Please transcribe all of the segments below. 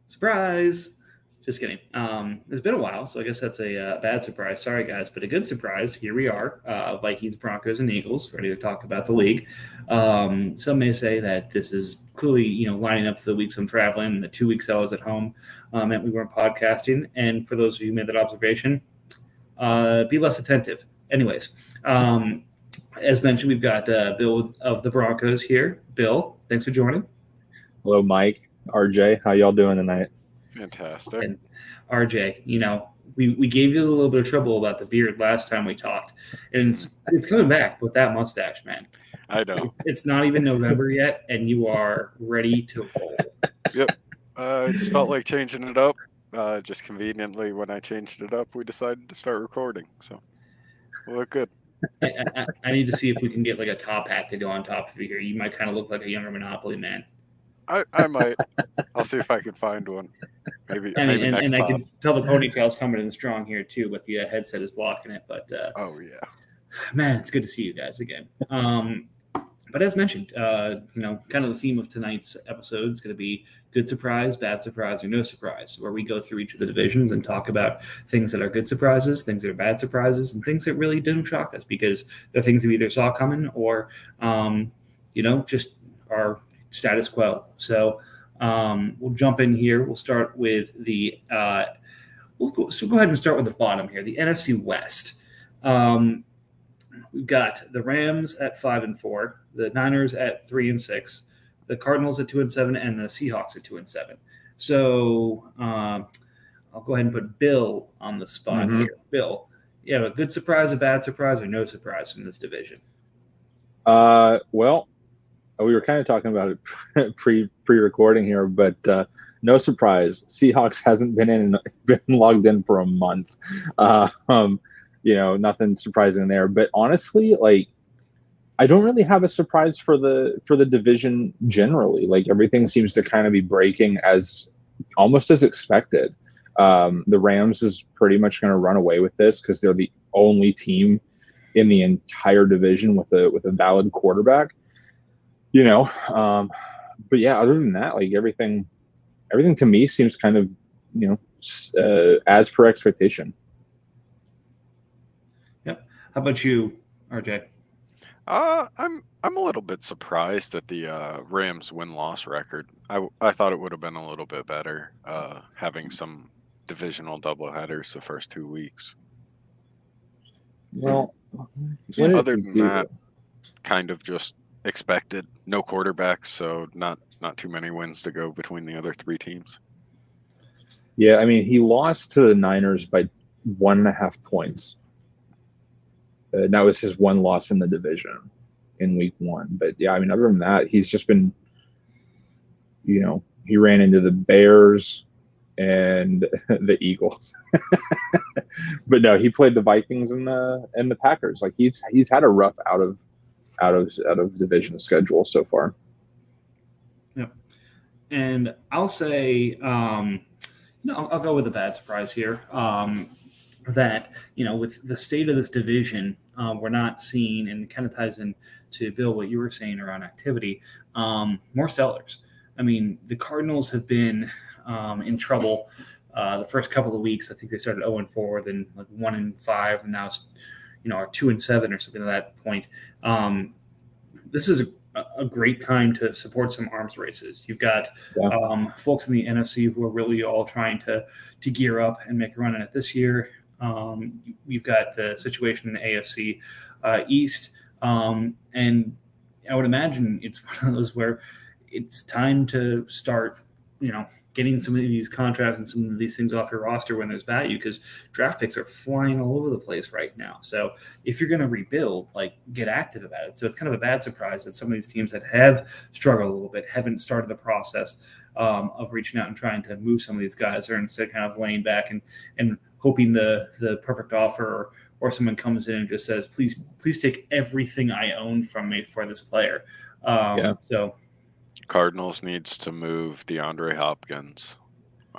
Surprise! Just kidding. It's been a while, so I guess that's a bad surprise. Sorry, guys, but a good surprise. Here we are, Vikings, Broncos, and Eagles, ready to talk about the league. Some may say that this is clearly, lining up for the weeks I'm traveling and the 2 weeks I was at home meant we weren't podcasting. And for those of you who made that observation, be less attentive. Anyways, as mentioned, we've got Bill of the Broncos here. Bill, thanks for joining. Hello, Mike, RJ. How y'all doing tonight? Fantastic. And RJ, we gave you a little bit of trouble about the beard last time we talked, and it's coming back with that mustache, man. I know. It's not even November yet, and you are ready to roll. Yep. I just felt like changing it up. Just conveniently, when I changed it up, we decided to start recording. So we'll look good. I need to see if we can get like a top hat to go on top of you here. You might kind of look like a younger Monopoly man. I might. I'll see if I can find one. Maybe next and I pod. can tell the ponytail's coming in strong here too, but the headset is blocking it. But oh yeah, man, it's good to see you guys again. But as mentioned, kind of the theme of tonight's episode is going to be good surprise, bad surprise, or no surprise, where we go through each of the divisions and talk about things that are good surprises, things that are bad surprises, and things that really didn't shock us because they're things we either saw coming or, just are status quo. So we'll jump in here. We'll start with the we'll go ahead and start with the bottom here, the NFC West. We've got the Rams at 5-4, the Niners at 3-6, the Cardinals at 2-7, and the Seahawks at 2-7. So I'll go ahead and put Bill on the spot here. Bill, you have a good surprise, a bad surprise, or no surprise from this division? Well, we were kind of talking about it pre-recording here, but no surprise. Seahawks hasn't been logged in for a month. Nothing surprising there. But honestly, I don't really have a surprise for the division generally. Everything seems to kind of be breaking almost as expected. The Rams is pretty much going to run away with this because they're the only team in the entire division with a valid quarterback. But yeah, other than that, everything to me seems kind of, as per expectation. Yep. How about you, RJ? I'm a little bit surprised at the Rams win-loss record. I thought it would have been a little bit better having some divisional doubleheaders the first 2 weeks. Well, other than that, kind of just expected. No quarterbacks, so not too many wins to go between the other three teams. Yeah, I mean, he lost to the Niners by 1.5 points. That was his one loss in the division in week 1. But yeah, I mean, other than that, he's just been, he ran into the Bears and the Eagles. But no, he played the Vikings and the Packers. He's had a rough out of division schedule so far. Yep. And I'll say, I'll go with a bad surprise here. That, with the state of this division, we're not seeing, and it kind of ties in to Bill, what you were saying around activity, more sellers. I mean, the Cardinals have been in trouble the first couple of weeks. I think they started 0-4, then 1-5, and now are 2-7 or something at that point. This is a great time to support some arms races. You've got folks in the NFC who are really all trying to gear up and make a run at it this year. We've got the situation in the AFC East, and I would imagine it's one of those where it's time to start, getting some of these contracts and some of these things off your roster when there's value, because draft picks are flying all over the place right now. So if you're going to rebuild, get active about it. So it's kind of a bad surprise that some of these teams that have struggled a little bit haven't started the process of reaching out and trying to move some of these guys, or instead kind of laying back and hoping the perfect offer or someone comes in and just says, please take everything I own from me for this player. So Cardinals needs to move DeAndre Hopkins.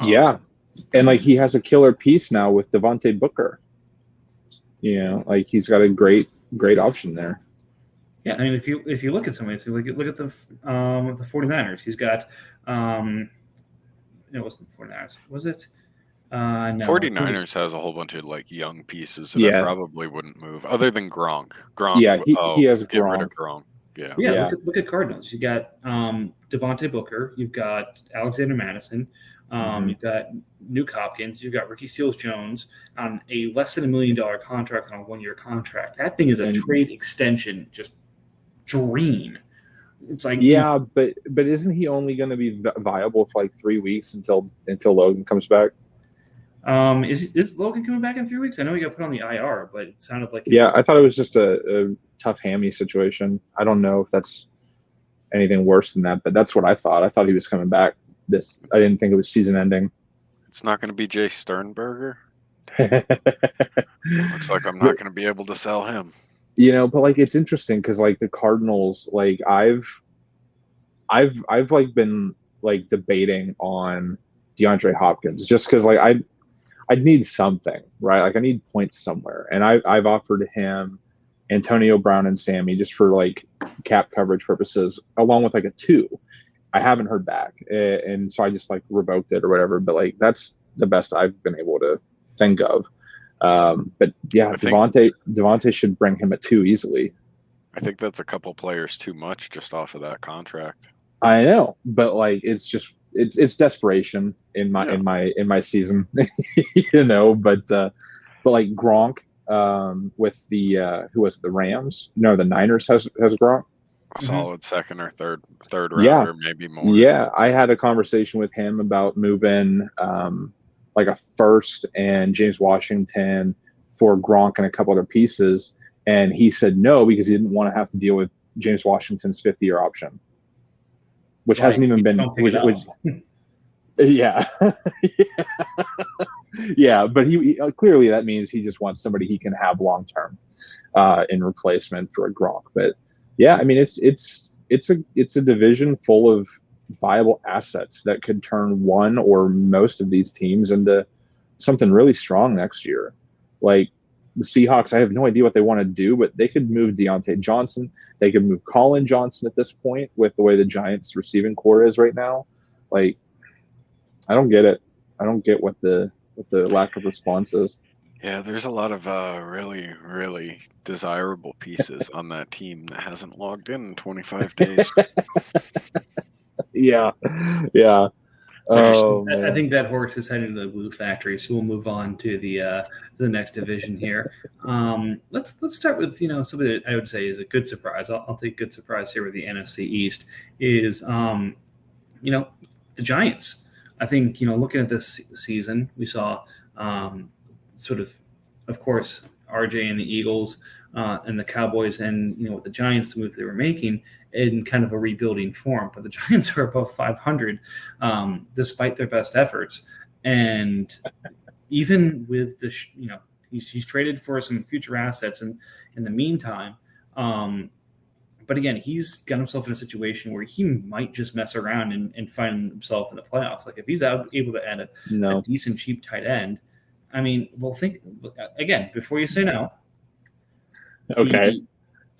Yeah. And he has a killer piece now with Devontae Booker. He's got a great option there. Yeah, I mean, if you look at some of these, look at the 49ers. He's got it wasn't the 49ers. Was it? No. 49ers has a whole bunch of like young pieces that I probably wouldn't move, other than Gronk. Yeah, he has get rid Gronk. of Gronk. Yeah. Yeah. Look at Cardinals. You got Devontae Booker. You've got Alexander Madison. You've got Nuke Hopkins. You've got Ricky Seals-Jones on a less than $1 million contract on a 1-year contract. That thing is a trade extension, just dream. It's like but isn't he only going to be viable for like 3 weeks until Logan comes back? Is Logan coming back in 3 weeks? I know he got put on the IR, but it sounded like I thought it was just a tough hammy situation. I don't know if that's anything worse than that, but that's what I thought. I thought he was coming back. I didn't think it was season ending. It's not going to be Jay Sternberger. Looks like I'm not going to be able to sell him. But like it's interesting because like the Cardinals, like I've like been like debating on DeAndre Hopkins just because like I'd need something, right? Like I need points somewhere, and I've offered him Antonio Brown and Sammy just for like cap coverage purposes, along with like a 2. I haven't heard back, and so I just like revoked it or whatever. But like that's the best I've been able to think of. But yeah, Devontae should bring him at 2 easily. I think that's a couple players too much just off of that contract. I know, but like it's just it's desperation in my season, But like Gronk, with the who was it, the Rams? No, the Niners has Gronk. A solid second or third rounder, maybe more. Yeah, I had a conversation with him about moving like a first and James Washington for Gronk and a couple other pieces, and he said no because he didn't want to have to deal with James Washington's 5th-year option, which hasn't even been. Yeah, yeah, but he clearly that means he just wants somebody he can have long term in replacement for a Gronk. But yeah, I mean it's a division full of viable assets that could turn one or most of these teams into something really strong next year. Like the Seahawks, I have no idea what they want to do, but they could move Deontay Johnson. They could move Colin Johnson at this point with the way the Giants receiving core is right now. Like, I don't get it. I don't get what the lack of response is. Yeah, there's a lot of really, really desirable pieces on that team that hasn't logged in 25 days. Yeah. I think that horse is headed to the glue factory, so we'll move on to the next division here. Let's start with something that I would say is a good surprise. I'll take good surprise here with the NFC East is the Giants. I think looking at this season, we saw sort of course, RJ and the Eagles and the Cowboys and with the Giants, the moves they were making in kind of a rebuilding form. But the Giants are above 500 despite their best efforts. And even with the he's traded for some future assets in the meantime. But again, he's got himself in a situation where he might just mess around and find himself in the playoffs. Like if he's able to add a decent cheap tight end, I mean, well, think again before you say no. Okay.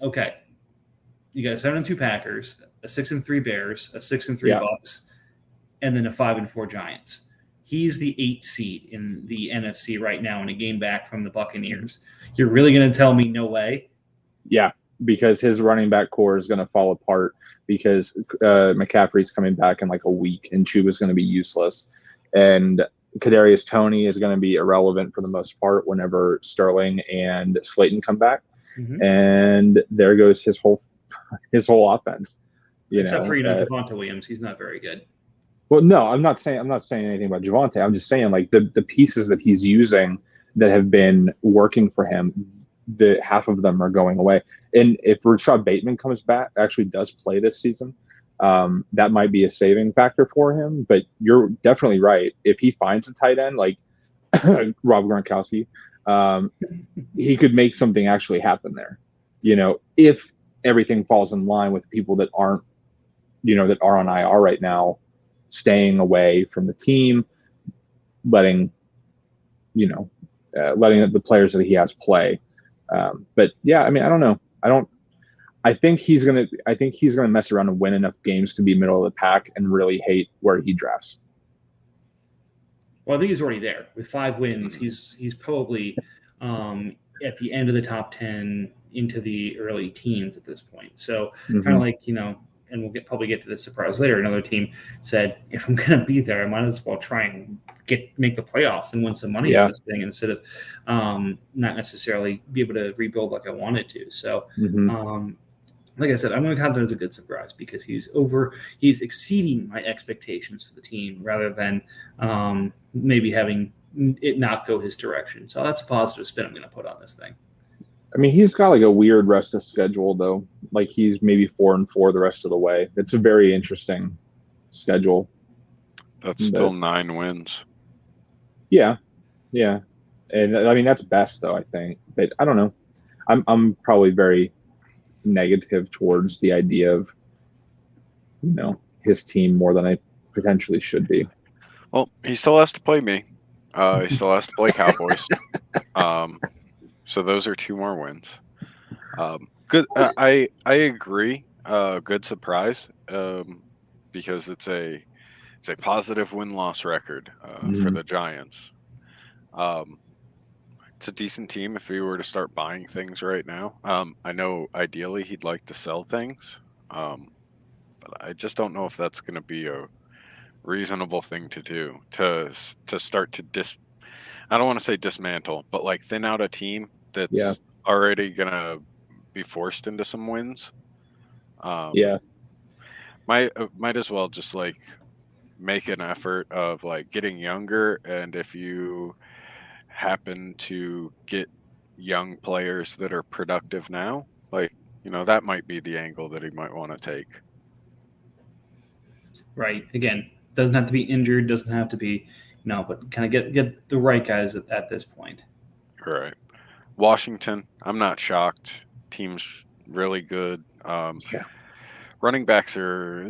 You got a 7-2 Packers, a 6-3 Bears, a 6-3 Bucks, and then a 5-4 Giants. He's the 8th seed in the NFC right now in a game back from the Buccaneers. You're really going to tell me no way? Yeah, because his running back core is going to fall apart because McCaffrey's coming back in like a week and Chuba's going to be useless. And Kadarius Toney is going to be irrelevant for the most part whenever Sterling and Slayton come back. Mm-hmm. And there goes his whole offense. Except for Javonte Williams, he's not very good. Well, no, I'm not saying anything about Javonte. I'm just saying like the pieces that he's using that have been working for him, the half of them are going away. And if Rashad Bateman comes back, actually does play this season, that might be a saving factor for him. But you're definitely right. If he finds a tight end like Rob Gronkowski, he could make something actually happen there. If everything falls in line with people that aren't, that are on IR right now, staying away from the team, letting the players that he has play. But yeah, I mean, I don't know. I think he's gonna mess around and win enough games to be middle of the pack and really hate where he drafts. Well, I think he's already there with 5 wins. He's probably at the end of the top 10 into the early teens at this point. So kind of like, and we'll probably get to this surprise later. Another team said, if I'm going to be there, I might as well try and make the playoffs and win some money at this thing instead of not necessarily be able to rebuild like I wanted to. So, like I said, I'm going to count that as a good surprise because he's exceeding my expectations for the team rather than maybe having it not go his direction. So that's a positive spin I'm going to put on this thing. I mean, he's got like a weird rest of schedule though. Like he's maybe 4-4 the rest of the way. It's a very interesting schedule. That's still 9 wins. Yeah. And I mean, that's best though, I think. But I don't know. I'm probably very negative towards the idea of, his team more than I potentially should be. Well, he still has to play me. He still has to play Cowboys. So those are 2 more wins. Good. I agree. Good surprise. Because it's a positive win-loss record for the Giants. It's a decent team if we were to start buying things right now. I know ideally he'd like to sell things, but I just don't know if that's going to be a reasonable thing to do to start to I don't want to say dismantle, but like thin out a team that's already going to be forced into some wins. Might as well just like make an effort of like getting younger, and if you happen to get young players that are productive now, like that might be the angle that he might want to take. Right. Again, doesn't have to be injured, doesn't have to be but kind of get the right guys at this point. Right. Washington, I'm not shocked. Team's really good. Running backs are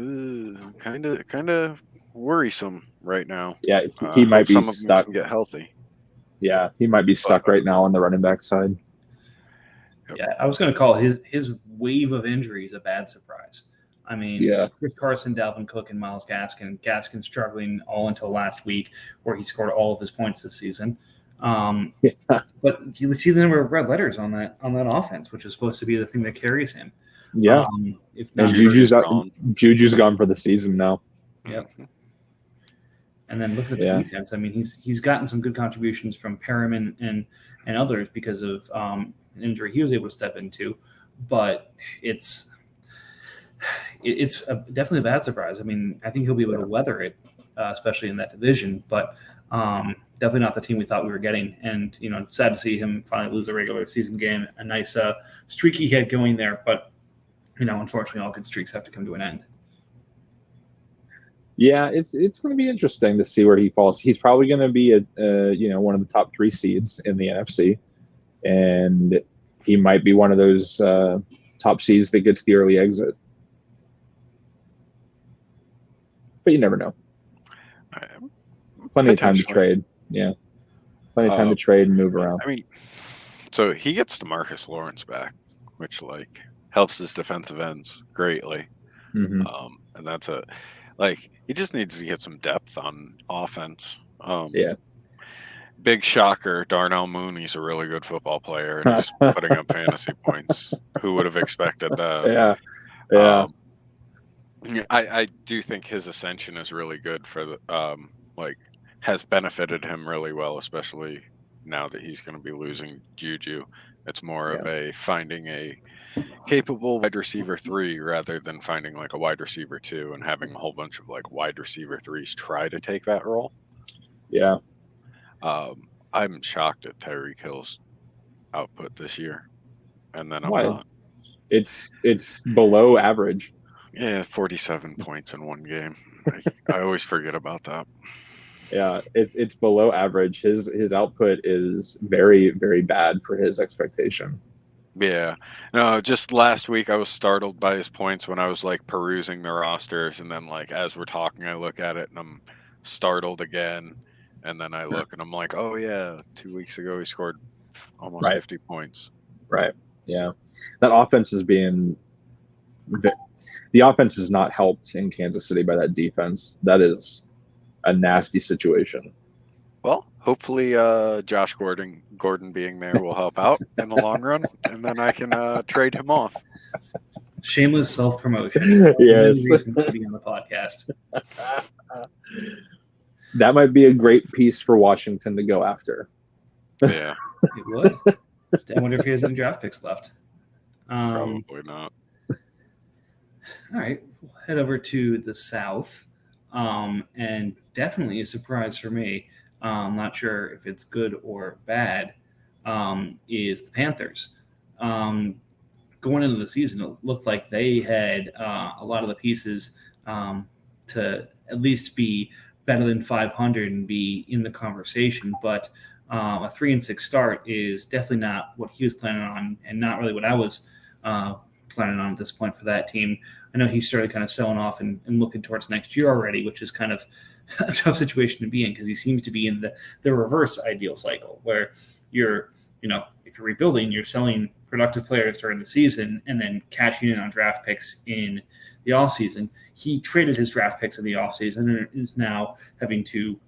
kind of worrisome right now. Yeah, he might be some of stuck. them can get healthy. Yeah, he might be stuck right now on the running back side. Yep. Yeah, I was going to call his wave of injuries a bad surprise. I mean, Chris Carson, Dalvin Cook, and Myles Gaskin. Gaskin struggling all until last week, where he scored all of his points this season. But you see the number of red letters on that offense, which is supposed to be the thing that carries him. Yeah. If not, Juju's gone for the season now. Yep. And then look at the defense. I mean, he's gotten some good contributions from Perriman and others because of an injury he was able to step into, but it's definitely a bad surprise. I mean, I think he'll be able to weather it, especially in that division, but definitely not the team we thought we were getting. And, sad to see him finally lose a regular season game. A nice streak he had going there, but, unfortunately all good streaks have to come to an end. Yeah, it's going to be interesting to see where he falls. He's probably going to be one of the top 3 seeds in the NFC, and he might be one of those top seeds that gets the early exit. But you never know. Plenty of time to trade. Yeah, plenty of time to trade and move around. I mean, so he gets DeMarcus Lawrence back, which like helps his defensive ends greatly, and that's he just needs to get some depth on offense. Big shocker, Darnell Moon, he's a really good football player and he's putting up fantasy points. Who would have expected that? Yeah. I do think his ascension is really good for the has benefited him really well, especially now that he's going to be losing Juju. It's more of a finding a capable wide receiver 3 rather than finding like a wide receiver 2 and having a whole bunch of like wide receiver 3s try to take that role. Yeah. I'm shocked at Tyreek Hill's output this year. And then it's below average. Yeah, 47 points in one game. I always forget about that. Yeah, it's below average. His output is very, very bad for his expectation. Yeah. No, just last week I was startled by his points when I was like perusing the rosters, and then like as we're talking I look at it and I'm startled again, and then I look and I'm like, oh yeah, 2 weeks ago he scored almost 50 points. Right. Yeah. That offense is the offense is not helped in Kansas City by that defense. That is a nasty situation. Well, hopefully Josh Gordon being there will help out in the long run, and then I can trade him off. Shameless self-promotion. Yes. Many reasons to be on the podcast. That might be a great piece for Washington to go after. Yeah, It would. I wonder if he has any draft picks left. probably not. All right, we'll head over to the South, and definitely a surprise for me. Not sure if it's good or bad. Is the Panthers. Going into the season, it looked like they had a lot of the pieces to at least be better than 500 and be in the conversation. But a 3-6 start is definitely not what he was planning on, and not really what I was planning on at this point for that team. I know he started kind of selling off and looking towards next year already, which is kind of a tough situation to be in because he seems to be in the reverse ideal cycle where you're, if you're rebuilding, you're selling productive players during the season and then cashing in on draft picks in the offseason. He traded his draft picks in the offseason and is now having to,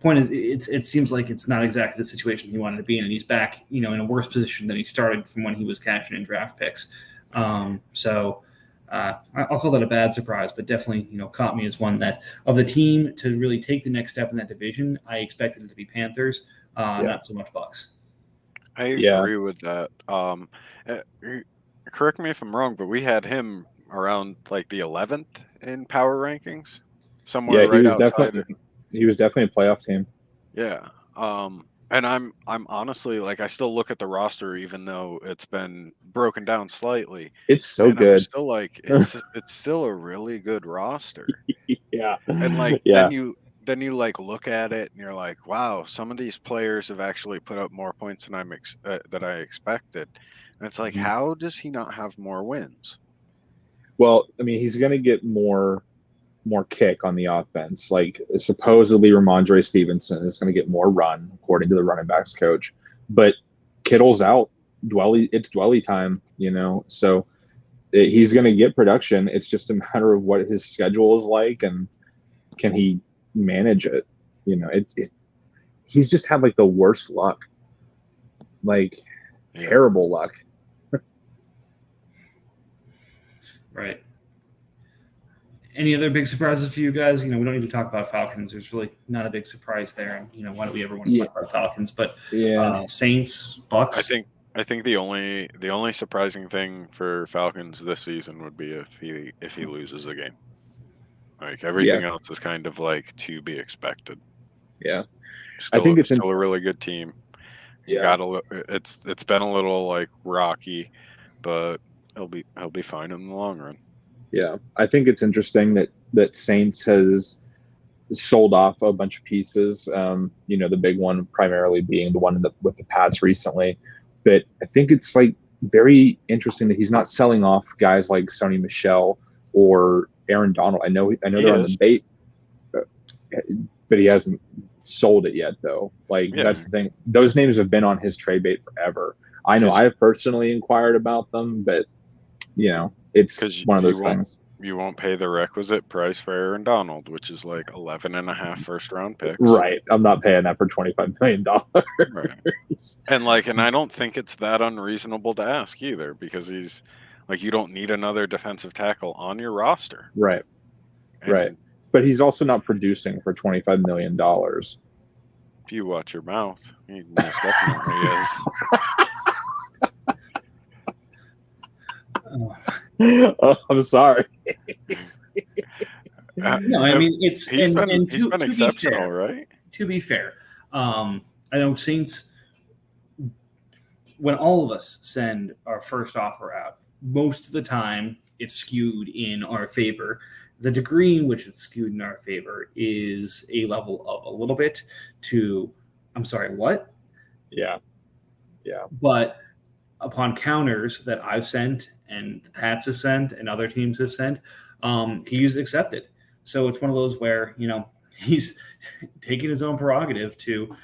point is it seems like it's not exactly the situation he wanted to be in, and he's back, in a worse position than he started from when he was cashing in draft picks. So I'll call that a bad surprise, but definitely, caught me as one that of the team to really take the next step in that division. I expected it to be Panthers, not so much Bucks. I agree with that. Correct me if I'm wrong, but we had him around like the 11th in power rankings, somewhere right outside. He was definitely a playoff team. Yeah. And I'm honestly, like, I still look at the roster, even though it's been broken down slightly. It's so good. I'm still like, it's still a really good roster. Yeah. And like, then you like look at it and you're like, wow, some of these players have actually put up more points than that I expected. And it's like, how does he not have more wins? Well, I mean, he's going to get more kick on the offense. Like, supposedly Ramondre Stevenson is going to get more run, according to the running backs coach. But Kittle's out. It's Dwelly time, So he's going to get production. It's just a matter of what his schedule is like and can he manage it. He's just had like the worst luck, terrible luck. Right. Any other big surprises for you guys? We don't need to talk about Falcons. There's really not a big surprise there. And, why do we ever want to talk about Falcons? But Saints, Bucks. I think the only surprising thing for Falcons this season would be if he loses a game. Like, everything else is kind of like to be expected. Yeah. I think it's still a really good team. Yeah. It's been a little like rocky, but he'll be fine in the long run. Yeah, I think it's interesting that Saints has sold off a bunch of pieces. The big one primarily being the one with the Pats recently. But I think it's like very interesting that he's not selling off guys like Sony Michel or Aaron Donald. I know they're on the bait, but he hasn't sold it yet, though. That's the thing. Those names have been on his trade bait forever. I know I've personally inquired about them, but it's one of those things. You won't pay the requisite price for Aaron Donald, which is like 11.5 first-round picks. Right. I'm not paying that for $25 million. Right. And I don't think it's that unreasonable to ask either, because he's like, you don't need another defensive tackle on your roster. Right. Right. But he's also not producing for $25 million. If you watch your mouth, he most definitely is. I'm sorry. No, I mean, he's been exceptional, right? To be fair, I know Saints, when all of us send our first offer out, most of the time it's skewed in our favor. The degree in which it's skewed in our favor is a level of a little bit to, I'm sorry, what? Yeah. But upon counters that I've sent and the Pats have sent and other teams have sent, he's accepted. So it's one of those where, he's taking his own prerogative to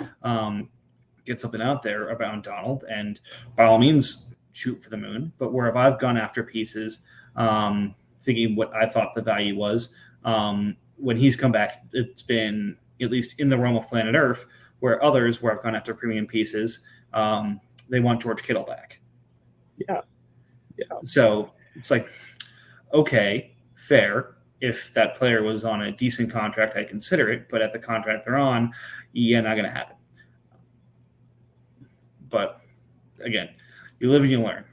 get something out there about Donald, and by all means shoot for the moon. But where I've gone after pieces, thinking what I thought the value was, when he's come back, it's been at least in the realm of planet Earth, where others, where I've gone after premium pieces, they want George Kittle back. Yeah. So it's like, okay, fair. If that player was on a decent contract, I'd consider it. But at the contract they're on, yeah, not going to happen. But again, you live and you learn.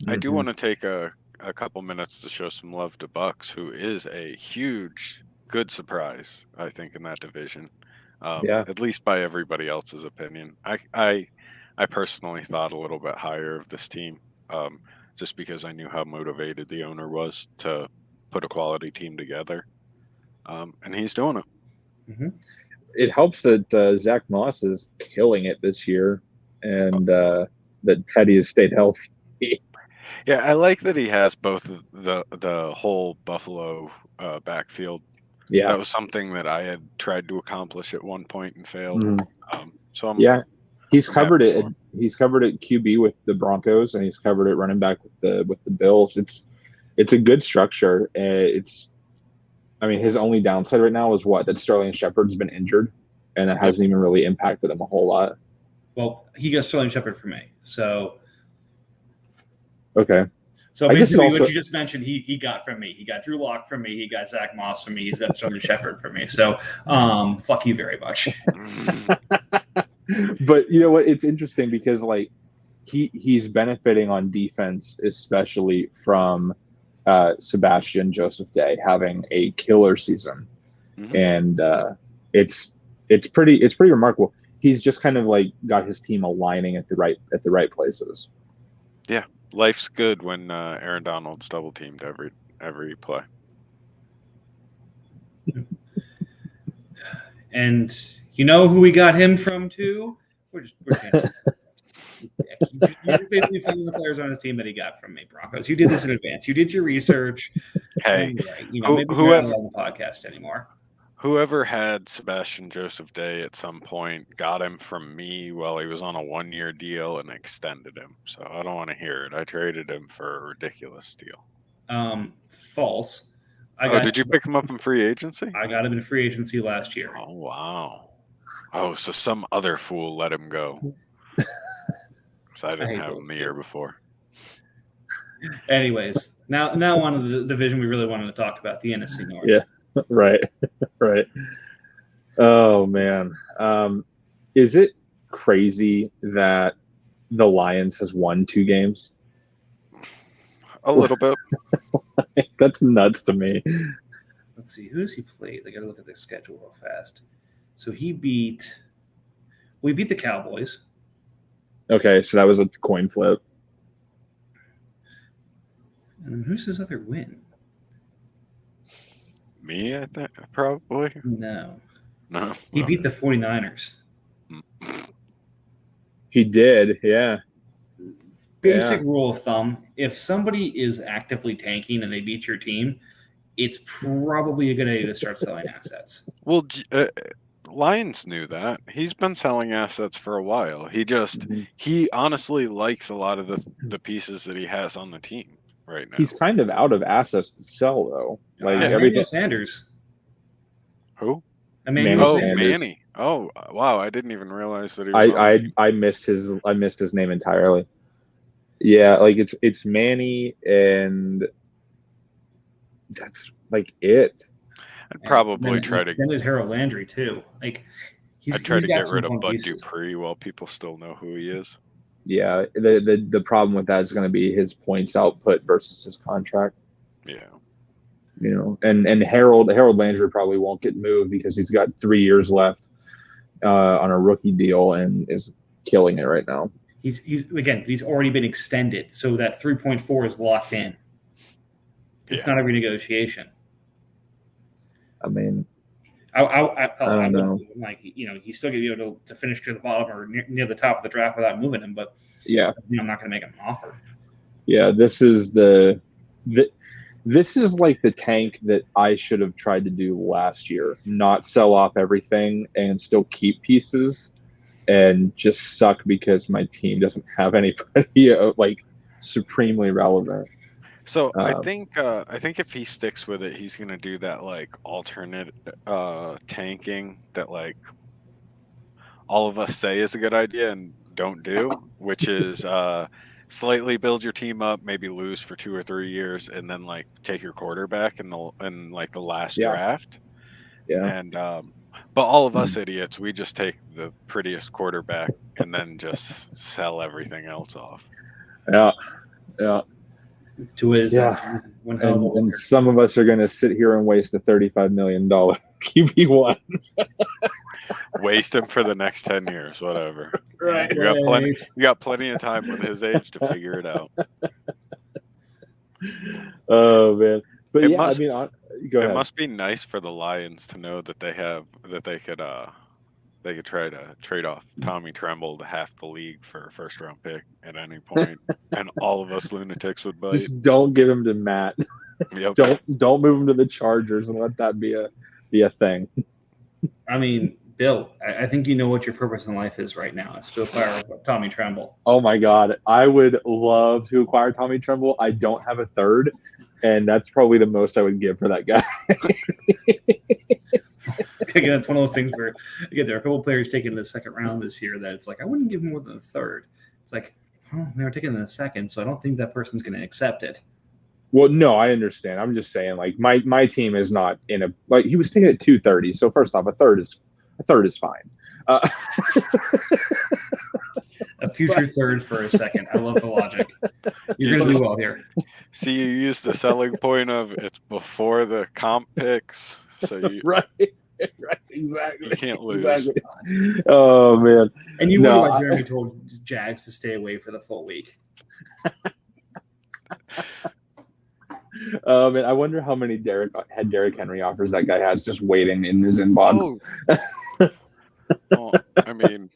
I do want to take a couple minutes to show some love to Bucks, who is a huge, good surprise, I think, in that division. At least by everybody else's opinion. I personally thought a little bit higher of this team, just because I knew how motivated the owner was to put a quality team together, and he's doing it. Mm-hmm. It helps that Zach Moss is killing it this year, and that Teddy has stayed healthy. Yeah, I like that he has both the whole Buffalo backfield. Yeah, that was something that I had tried to accomplish at one point and failed. So he's covered it. He's covered it QB with the Broncos, and he's covered it running back with the Bills. It's a good structure. I mean, his only downside right now is that Sterling Shepard's been injured, and that hasn't even really impacted him a whole lot. Well, he got Sterling Shepard for me, so okay. So basically, what you just mentioned, he got from me. He got Drew Lock from me. He got Zach Moss from me. He's got Sterling Shepard from me. So, fuck you very much. But you know what? It's interesting because like he's benefiting on defense, especially from Sebastian Joseph Day having a killer season, and it's pretty remarkable. He's just kind of like got his team aligning at the right places. Yeah. Life's good when Aaron Donald's double teamed every play. And you know who we got him from too? We're you're basically finding the players on his team that he got from me, Broncos. You did this in advance. You did your research. Hey, right. Maybe you're not on the podcast anymore. Whoever had Sebastian Joseph Day at some point got him from me while he was on a 1-year deal and extended him. So I don't want to hear it. I traded him for a ridiculous steal. False. Did you pick him up in free agency? I got him in free agency last year. Oh, wow. Oh, so some other fool let him go. Because I didn't have him the year before. Anyways, now on to the division we really wanted to talk about, the NFC North. Yeah. Right. Oh man. Is it crazy that the Lions has won 2 games? A little bit. That's nuts to me. Let's see, who does he play? I gotta look at the schedule real fast. So we beat the Cowboys. Okay, so that was a coin flip. And who's his other win? Me, I think, probably. No. No. He beat the 49ers. He did, yeah. Basic rule of thumb, if somebody is actively tanking and they beat your team, it's probably a good idea to start selling assets. Well, Lions knew that. He's been selling assets for a while. He honestly likes a lot of the pieces that he has on the team right now. He's kind of out of assets to sell, though. Like Emmanuel Sanders. Who? Emmanuel Sanders. Manny. Oh, wow! I didn't even realize that he was. I missed his name entirely. Yeah, like it's Manny, and that's like it. I'd probably try to extended Harold Landry too. Like I'd try to get rid of Bud Dupree while people still know who he is. Yeah, the problem with that is going to be his points output versus his contract. Yeah. You know, and Harold Landry probably won't get moved because he's got 3 years left on a rookie deal and is killing it right now. He's already been extended, so that 3.4 is locked in. It's not a renegotiation. I mean, I don't know. Like, he's still going to be able to finish to the bottom or near the top of the draft without moving him. But yeah, I'm not going to make him an offer. Yeah, this is like the tank that I should have tried to do last year. Not sell off everything and still keep pieces, and just suck because my team doesn't have anybody like supremely relevant. So Um, I think if he sticks with it, he's gonna do that like alternate tanking that like all of us say is a good idea and don't do, which is slightly build your team up, maybe lose for 2 or 3 years, and then like take your quarterback in like the last yeah, draft. yeah, And but all of us idiots, we just take the prettiest quarterback and then just sell everything else off. yeah, yeah, To his yeah. one hell of a And some of us are going to sit here and waste a $35 million QB1. Waste him for the next 10 years, whatever. right. You got plenty of time with his age to figure it out. Oh man, but It yeah, must- I mean, go It ahead. must be nice for the Lions to know that they could try to trade off Tommy Tremble to half the league for a first round pick at any point, and all of us lunatics would bite. Just don't give him to Matt. Yep. Don't move him to the Chargers and let that be a thing. I mean, Bill, I think you know what your purpose in life is right now. Is to acquire Tommy Tremble. Oh my God, I would love to acquire Tommy Tremble. I don't have a third, and that's probably the most I would give for that guy. Again, it's one of those things where again there are a couple players taken in the second round this year that it's like I wouldn't give more than a third. It's like, oh, they were taken in the second, so I don't think that person's going to accept it. Well, no, I understand. I'm just saying, like my team is not in a like he was taken at 230. So first off, a third is fine. A future third for a second. I love the logic. You're going to do well here. See, you use the selling point of it's before the comp picks, so you Right, exactly. You can't lose. Exactly. Oh man. And you No, wonder why Jeremy told Jags to stay away for the full week. Man, I wonder how many Derrick Henry offers that guy has just waiting in his inbox. Well, I mean,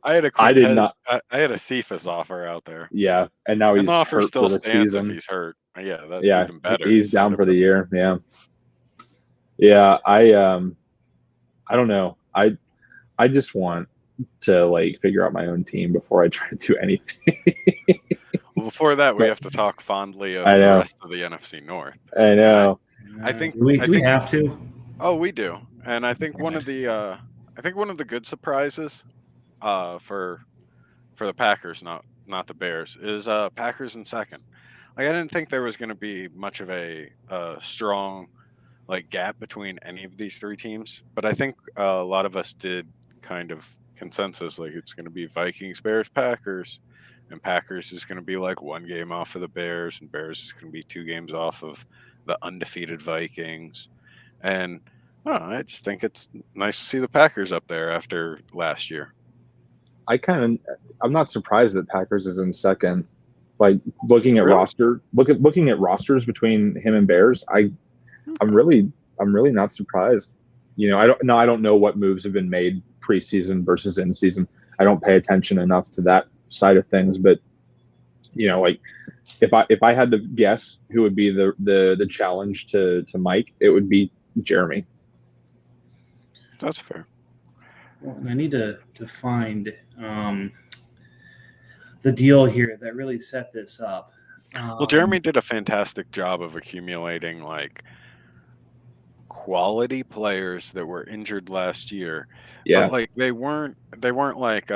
I had a I did not. I had a Cephas offer out there. Yeah, and now he's And the offer hurt still for the stands season. if he's hurt. Yeah, that's Yeah, even better. he's down for the year. Yeah, yeah. I don't know. I just want to like figure out my own team before I try to do anything. Well, before that, we have to talk fondly of I the know. rest of the NFC North. I know. I think Do we I think- have to. Oh, we do, and I think one of the good surprises for the Packers, not the Bears, is Packers in second. Like I didn't think there was going to be much of a strong like gap between any of these three teams, but I think a lot of us did kind of consensus like it's going to be Vikings, Bears, Packers, and Packers is going to be like one game off of the Bears, and Bears is going to be 2 games off of the undefeated Vikings, and I don't know, I just think it's nice to see the Packers up there after last year. I'm not surprised that Packers is in second. Like looking at Really? looking at rosters between him and Bears, I'm really not surprised. You know, I don't know what moves have been made preseason versus in season. I don't pay attention enough to that side of things, but you know, like if I had to guess who would be the challenge to Mike, it would be Jeremy. That's fair. Well, and I need to find the deal here that really set this up. Well, Jeremy did a fantastic job of accumulating like quality players that were injured last year. Yeah, But like they weren't like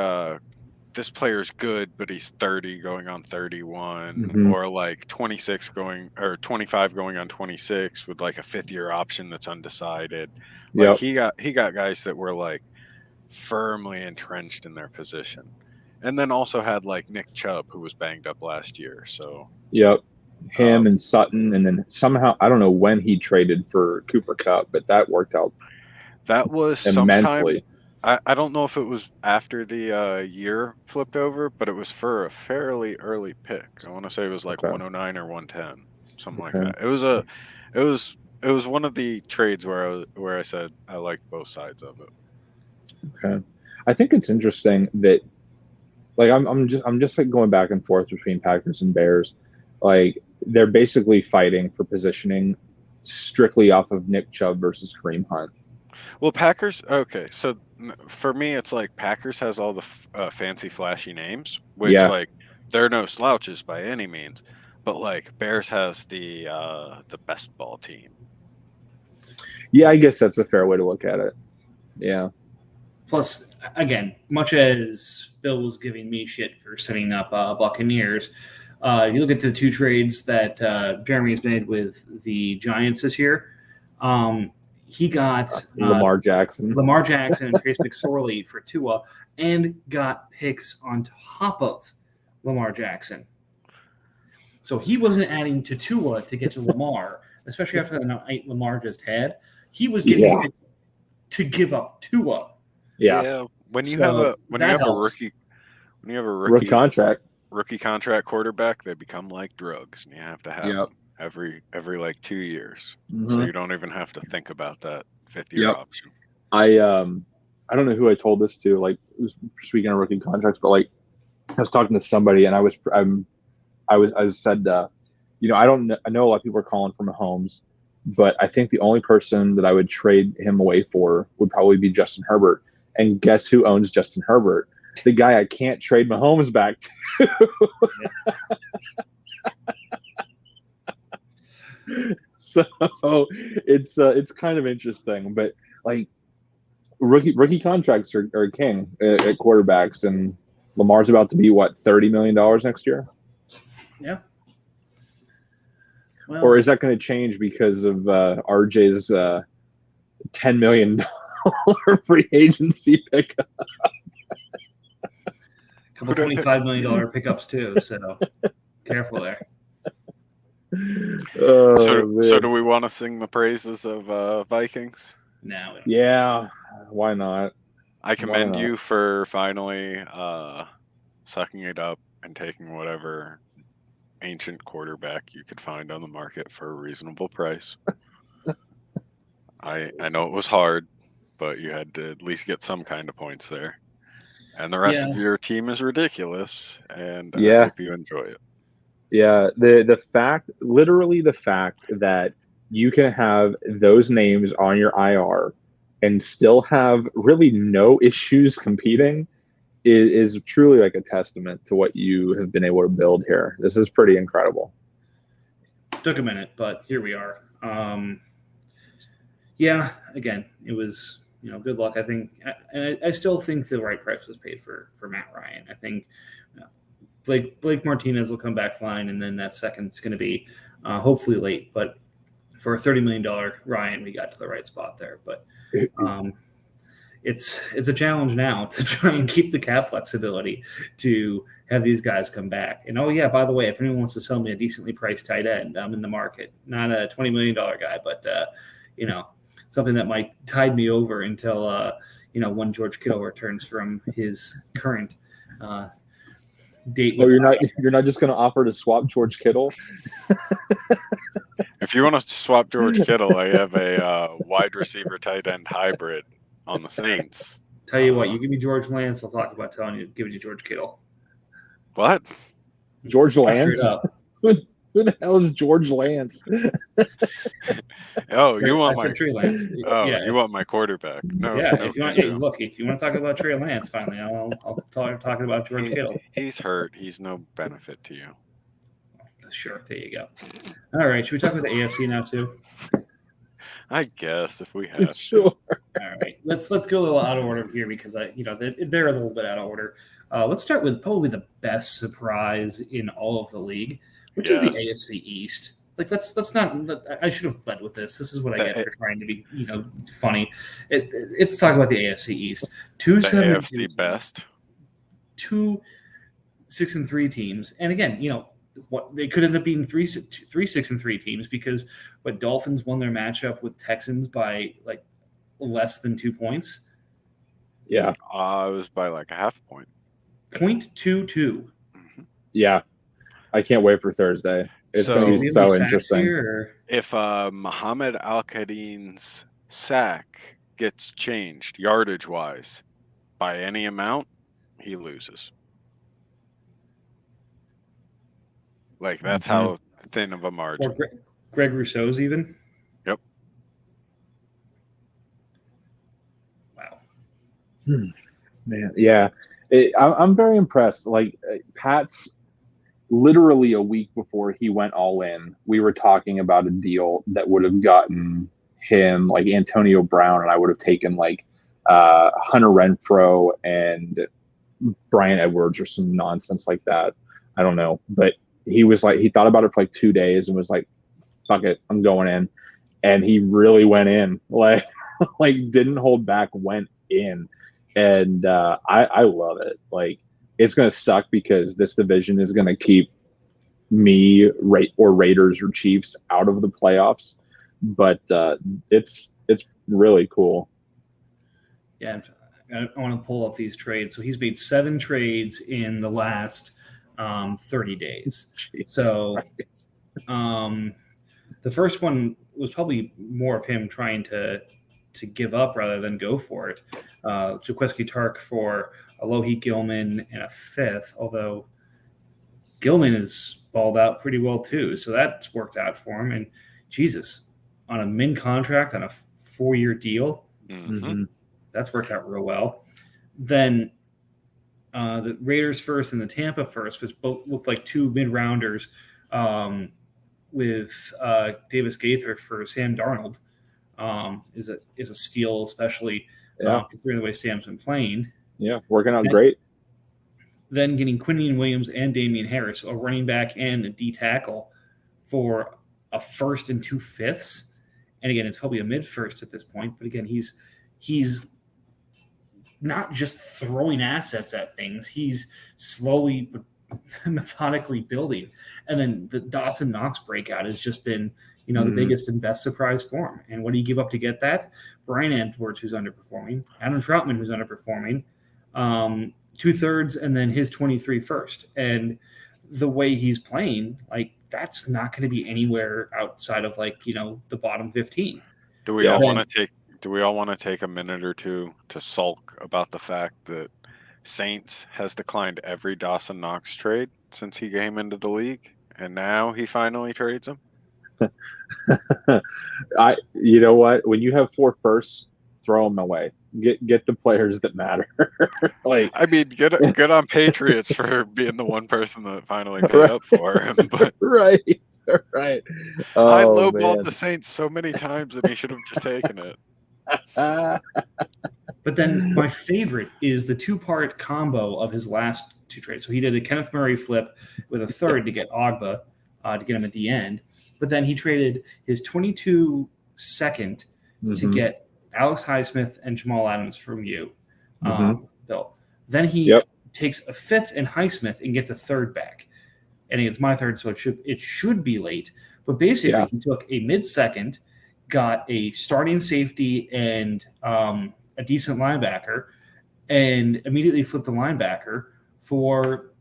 this player's good, but he's 30 going on 31, Mhm. or like 26 going or 25 going on 26 with like a 5th-year option that's undecided. Like Yep. he got guys that were like firmly entrenched in their position. And then also had like Nick Chubb, who was banged up last year. So Yep. Him and Sutton, and then somehow I don't know when he traded for Cooper Kupp, but that worked out that was sometime. immensely. I don't know if it was after the year flipped over, but it was for a fairly early pick. I want to say it was like Okay. 109 or 110, something like Okay. that. It was one of the trades where I said I liked both sides of it. Okay. I think it's interesting that like I'm just like going back and forth between Packers and Bears. Like they're basically fighting for positioning strictly off of Nick Chubb versus Kareem Hunt. Well, Packers. Okay, so for me, it's like Packers has all the fancy, flashy names, which Yeah. like they're no slouches by any means. But like Bears has the best ball team. Yeah, I guess that's a fair way to look at it. Yeah. Plus, again, much as Bill was giving me shit for setting up Buccaneers, you look at the two trades that Jeremy's made with the Giants this year. He got Lamar Jackson and Trace McSorley for Tua, and got picks on top of Lamar Jackson. So he wasn't adding to Tua to get to Lamar, especially after the night Lamar just had. He was getting picks to give up Tua. Yeah. When you have a rookie contract quarterback, they become like drugs, and you have to have them every like 2 years. Mm-hmm. So you don't even have to think about that 5th-year option. I don't know who I told this to. Like, it was speaking of rookie contracts, but like I was talking to somebody, and I said, I know a lot of people are calling for Mahomes, but I think the only person that I would trade him away for would probably be Justin Herbert. And guess who owns Justin Herbert? The guy I can't trade Mahomes back to. So it's kind of interesting, but like rookie contracts are king at quarterbacks, and Lamar's about to be $30 million next year. Yeah. Well, or is that going to change because of RJ's $10 million free agency pickup? A couple $25 million pickups too, so careful there. So do we want to sing the praises of Vikings? No. Yeah, why not? I commend you for finally sucking it up and taking whatever ancient quarterback you could find on the market for a reasonable price. I know it was hard, but you had to at least get some kind of points there. And the rest of your team is ridiculous, and I hope you enjoy it. Yeah, the fact that you can have those names on your IR and still have really no issues competing is truly like a testament to what you have been able to build here. This is pretty incredible. Took a minute, but here we are. Again, it was good luck. I think, and I still think the right price was paid for Matt Ryan. I think Blake Martinez will come back fine, and then that second's going to be hopefully late. But for a $30 million Ryan, we got to the right spot there. But it's a challenge now to try and keep the cap flexibility to have these guys come back. And by the way, if anyone wants to sell me a decently priced tight end, I'm in the market. Not a $20 million guy, but something that might tide me over until when George Kittle returns from his current date. You're not just going to offer to swap George Kittle? If you want to swap George Kittle, I have a wide receiver tight end hybrid on the Saints. Tell you what, you give me George Lance, I'll talk about giving you George Kittle. What? George Lance? Who the hell is George Lance? Oh, you want my Trey Lance? You want my quarterback? No. Yeah. No, if you want to talk about Trey Lance, finally, I'll talk talking about George Kittle. He's hurt. He's no benefit to you. Sure. There you go. All right. Should we talk about the AFC now too? I guess if we have. Sure. All right. Let's go a little out of order here because they're a little bit out of order. Let's start with probably the best surprise in all of the league, which is the AFC East. Like let's not. I should have led with this. This is what I get for trying to be funny. It's talk about the AFC East. The AFC best. 2 6-3 teams, and again, what they could end up being 3 6-3 teams because Dolphins won their matchup with Texans by like less than 2 points. Yeah, it was by like a half point. 0.22. Mm-hmm. Yeah, I can't wait for Thursday. It's going to be so interesting. If Muhammad Al-Qadin's sack gets changed yardage-wise by any amount, he loses. Like, that's how thin of a margin. Or Greg Rousseau's even? Yep. Wow. Man, yeah. I'm very impressed. Like, Pat's literally a week before he went all in, we were talking about a deal that would have gotten him like Antonio Brown, and I would have taken like Hunter Renfrow and Brian Edwards or some nonsense like that. I don't know, but he was like, he thought about it for like 2 days and was like, fuck it, I'm going in. And he really went in, like didn't hold back, went in. And I love it. Like, it's going to suck because this division is going to keep me or Raiders or Chiefs out of the playoffs, but it's really cool. Yeah, I want to pull up these trades. So he's made 7 trades in the last 30 days. Jesus so Christ. The first one was probably more of him trying to give up rather than go for it. Jaquiski Tark for Alohi Gilman and a 5th, although Gilman is balled out pretty well too, so that's worked out for him. And Jesus, on a min contract on a 4-year deal, that's worked out real well. Then the Raiders first and the Tampa first, which both looked like 2 mid-rounders, with Davis Gaither for Sam Darnold, is a steal, especially considering the way Sam's been playing. Yeah, working out great. Then getting Quinion Williams and Damian Harris, a running back and a D tackle, for a 1st and 2 5ths. And again, it's probably a mid-first at this point. But again, he's not just throwing assets at things. He's slowly but methodically building. And then the Dawson Knox breakout has just been, the biggest and best surprise for him. And what do you give up to get that? Brian Edwards, who's underperforming, Adam Troutman, who's underperforming, 2/3, and then his 23 first. And the way he's playing, like, that's not going to be anywhere outside of the bottom 15. Do we all want to take a minute or two to sulk about the fact that Saints has declined every Dawson Knox trade since he came into the league, and now he finally trades him? You know what? When you have 4 firsts, throw them away. Get the players that matter. Like, I mean, good on Patriots for being the one person that finally paid up for him. But right. I lowballed the Saints so many times, and he should have just taken it. But then my favorite is the 2-part combo of his last 2 trades. So he did a Kenneth Murray flip with a 3rd to get Ogba, to get him at the end. But then he traded his 22 second to get Alex Highsmith and Jamal Adams from you, Bill. Then he takes a 5th and Highsmith and gets a 3rd back. And it's my 3rd, so it should be late. But basically, he took a mid-second, got a starting safety and a decent linebacker, and immediately flipped the linebacker for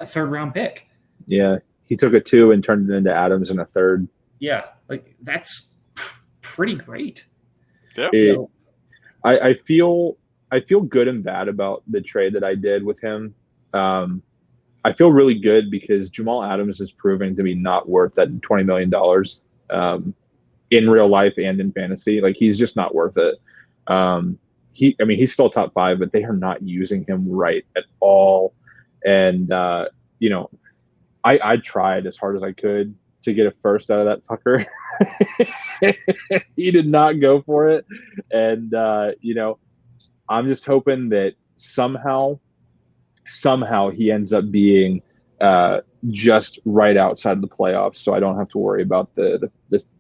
a 3rd-round pick. Yeah, he took a 2 and turned it into Adams and a 3rd. Yeah, like, that's pretty great. Yeah. I feel good and bad about the trade that I did with him. I feel really good because Jamal Adams is proving to be not worth that $20 million in real life and in fantasy. Like, he's just not worth it. He's still top 5, but they are not using him right at all. And I tried as hard as I could to get a 1st out of that fucker. He did not go for it. And, I'm just hoping that somehow he ends up being just right outside the playoffs, so I don't have to worry about the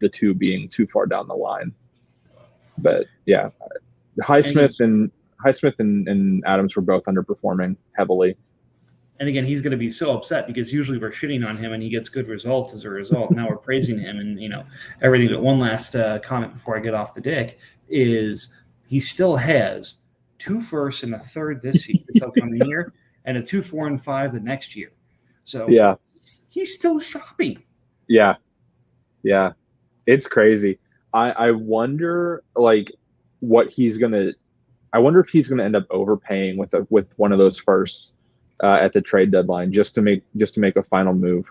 2 being too far down the line. But yeah, Highsmith and Adams were both underperforming heavily. And again, he's going to be so upset because usually we're shitting on him and he gets good results as a result. Now we're praising him and, everything. But one last comment before I get off the dick is he still has 2 firsts and a 3rd this upcoming year, and a 2, 4, and 5 the next year. So he's still shopping. Yeah. It's crazy. I wonder what he's gonna. I wonder if he's gonna end up overpaying with one of those firsts at the trade deadline just to make a final move.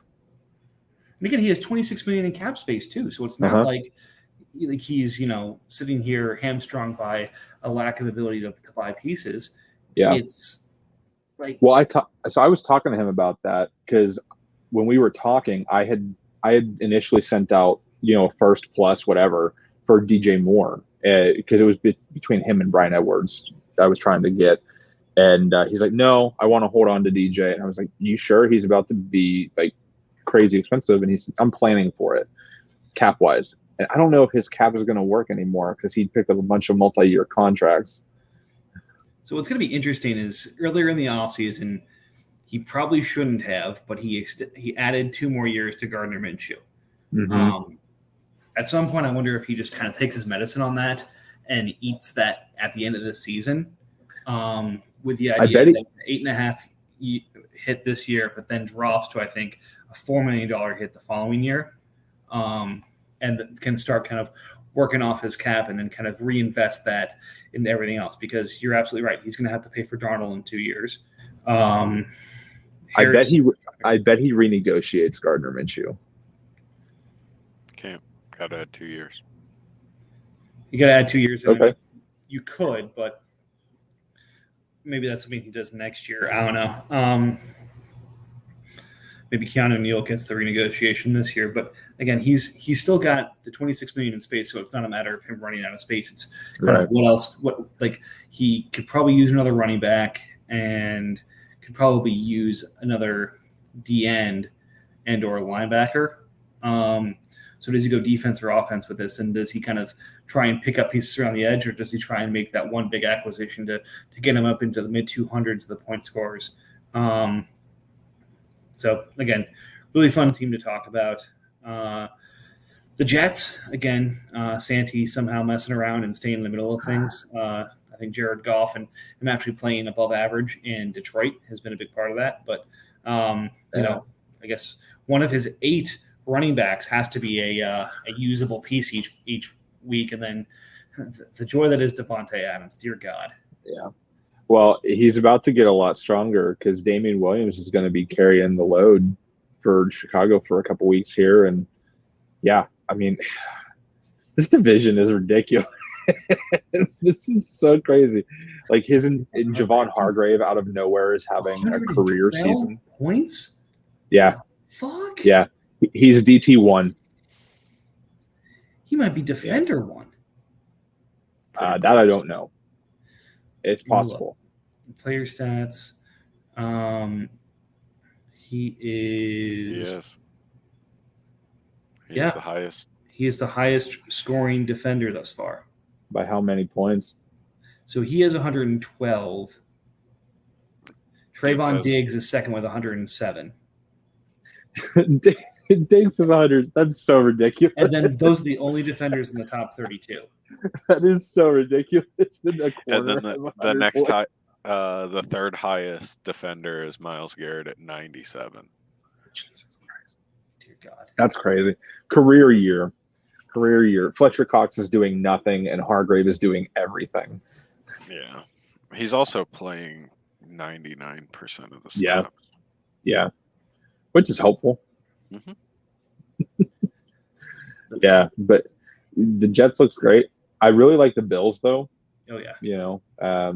And again, he has $26 million in cap space too, so it's not like he's sitting here hamstrung by a lack of ability to buy pieces. Yeah, Like, Well, I was talking to him about that because when we were talking, I had initially sent out, a first plus whatever for DJ Moore because it was between him and Brian Edwards I was trying to get, and he's like, no, I want to hold on to DJ, and I was like, you sure? He's about to be like crazy expensive, and I'm planning for it cap wise, and I don't know if his cap is going to work anymore because he picked up a bunch of multi-year contracts. So what's going to be interesting is earlier in the offseason, he probably shouldn't have, but he added 2 more years to Gardner Minshew. Mm-hmm. At some point, I wonder if he just kind of takes his medicine on that and eats that at the end of the season, with the idea that 8.5 hit this year, but then drops to, I think, a $4 million hit the following year, and can start kind of working off his cap and then kind of reinvest that into everything else, because you're absolutely right. He's going to have to pay for Darnold in 2 years. I bet he renegotiates Gardner Minshew. Can't. Got to add 2 years. You got to add 2 years. Okay. You could, but maybe that's something he does next year. I don't know. Maybe Keanu Neal gets the renegotiation this year, but again, he's still got the $26 million in space, so it's not a matter of him running out of space. It's kind of what else. He could probably use another running back and could probably use another D end and or linebacker. So does he go defense or offense with this, and does he kind of try and pick up pieces around the edge, or does he try and make that one big acquisition to get him up into the mid 200s of the point scores? So again, really fun team to talk about. The Jets, again, Santee somehow messing around and staying in the middle of things. I think Jared Goff and him actually playing above average in Detroit has been a big part of that. But, I guess one of his 8 running backs has to be a usable piece each week. And then the joy that is Devontae Adams, dear God. Yeah. Well, he's about to get a lot stronger because Damian Williams is going to be carrying the load for Chicago for a couple weeks here. And yeah, I mean, this division is ridiculous. This is so crazy. Like his and Javon Hargrave out of nowhere is having a career season. Points? Yeah. Fuck. Yeah. He's DT1. He might be Defender 1. That I don't know. It's possible. Player stats. He is. Yes. He's the highest. He is the highest scoring defender thus far. By how many points? So he has 112. Trayvon Diggs is second with 107. Diggs is 100. That's so ridiculous. And then those are the only defenders in the top 32. That is so ridiculous. And then the next high, the third highest defender is Myles Garrett at 97. Jesus Christ. Dear God. That's crazy. Career year. Fletcher Cox is doing nothing, and Hargrave is doing everything. Yeah. He's also playing 99% of the snaps. Yeah. Which is helpful. Mm-hmm. Yeah, but the Jets looks great. I really like the Bills, though. Oh, yeah.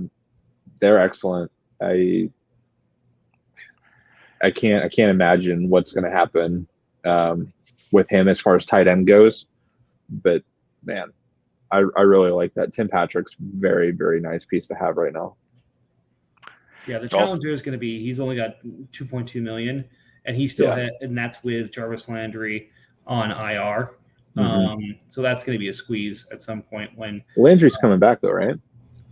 They're excellent. I can't imagine what's going to happen with him as far as tight end goes. But, man, I really like that. Tim Patrick's very, very nice piece to have right now. Yeah, the challenge is going to be he's only got $2.2 million, and he still and that's with Jarvis Landry on IR. Mm-hmm. So that's going to be a squeeze at some point when Landry's coming back, though, right?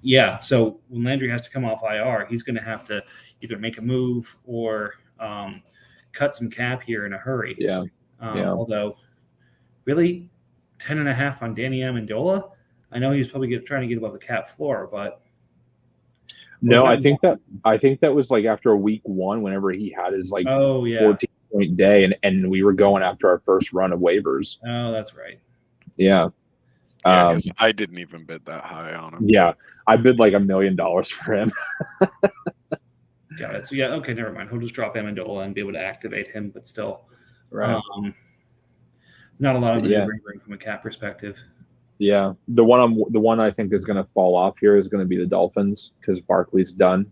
Yeah. So when Landry has to come off IR, he's going to have to either make a move or cut some cap here in a hurry. Yeah. Although, really, 10.5 on Danny Amendola. I know he was probably trying to get above the cap floor, but no, I think that was like after week 1, whenever he had his 14-point day, and we were going after our first run of waivers. Oh, that's right. Yeah. Yeah, because I didn't even bid that high on him. Yeah, I bid like $1 million for him. Got it. So yeah, okay, never mind. He'll just drop Amendola and be able to activate him, but still, right. Not a lot of maneuvering from a cap perspective. Yeah, the one I think is going to fall off here is going to be the Dolphins because Barkley's done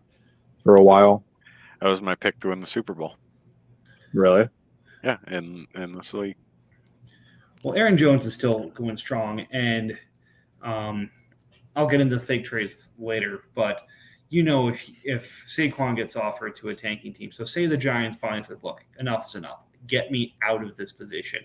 for a while. That was my pick to win the Super Bowl. Really? Yeah, in this league. Well, Aaron Jones is still going strong, and I'll get into fake trades later, but if Saquon gets offered to a tanking team, so say the Giants finally said, look, enough is enough. Get me out of this position.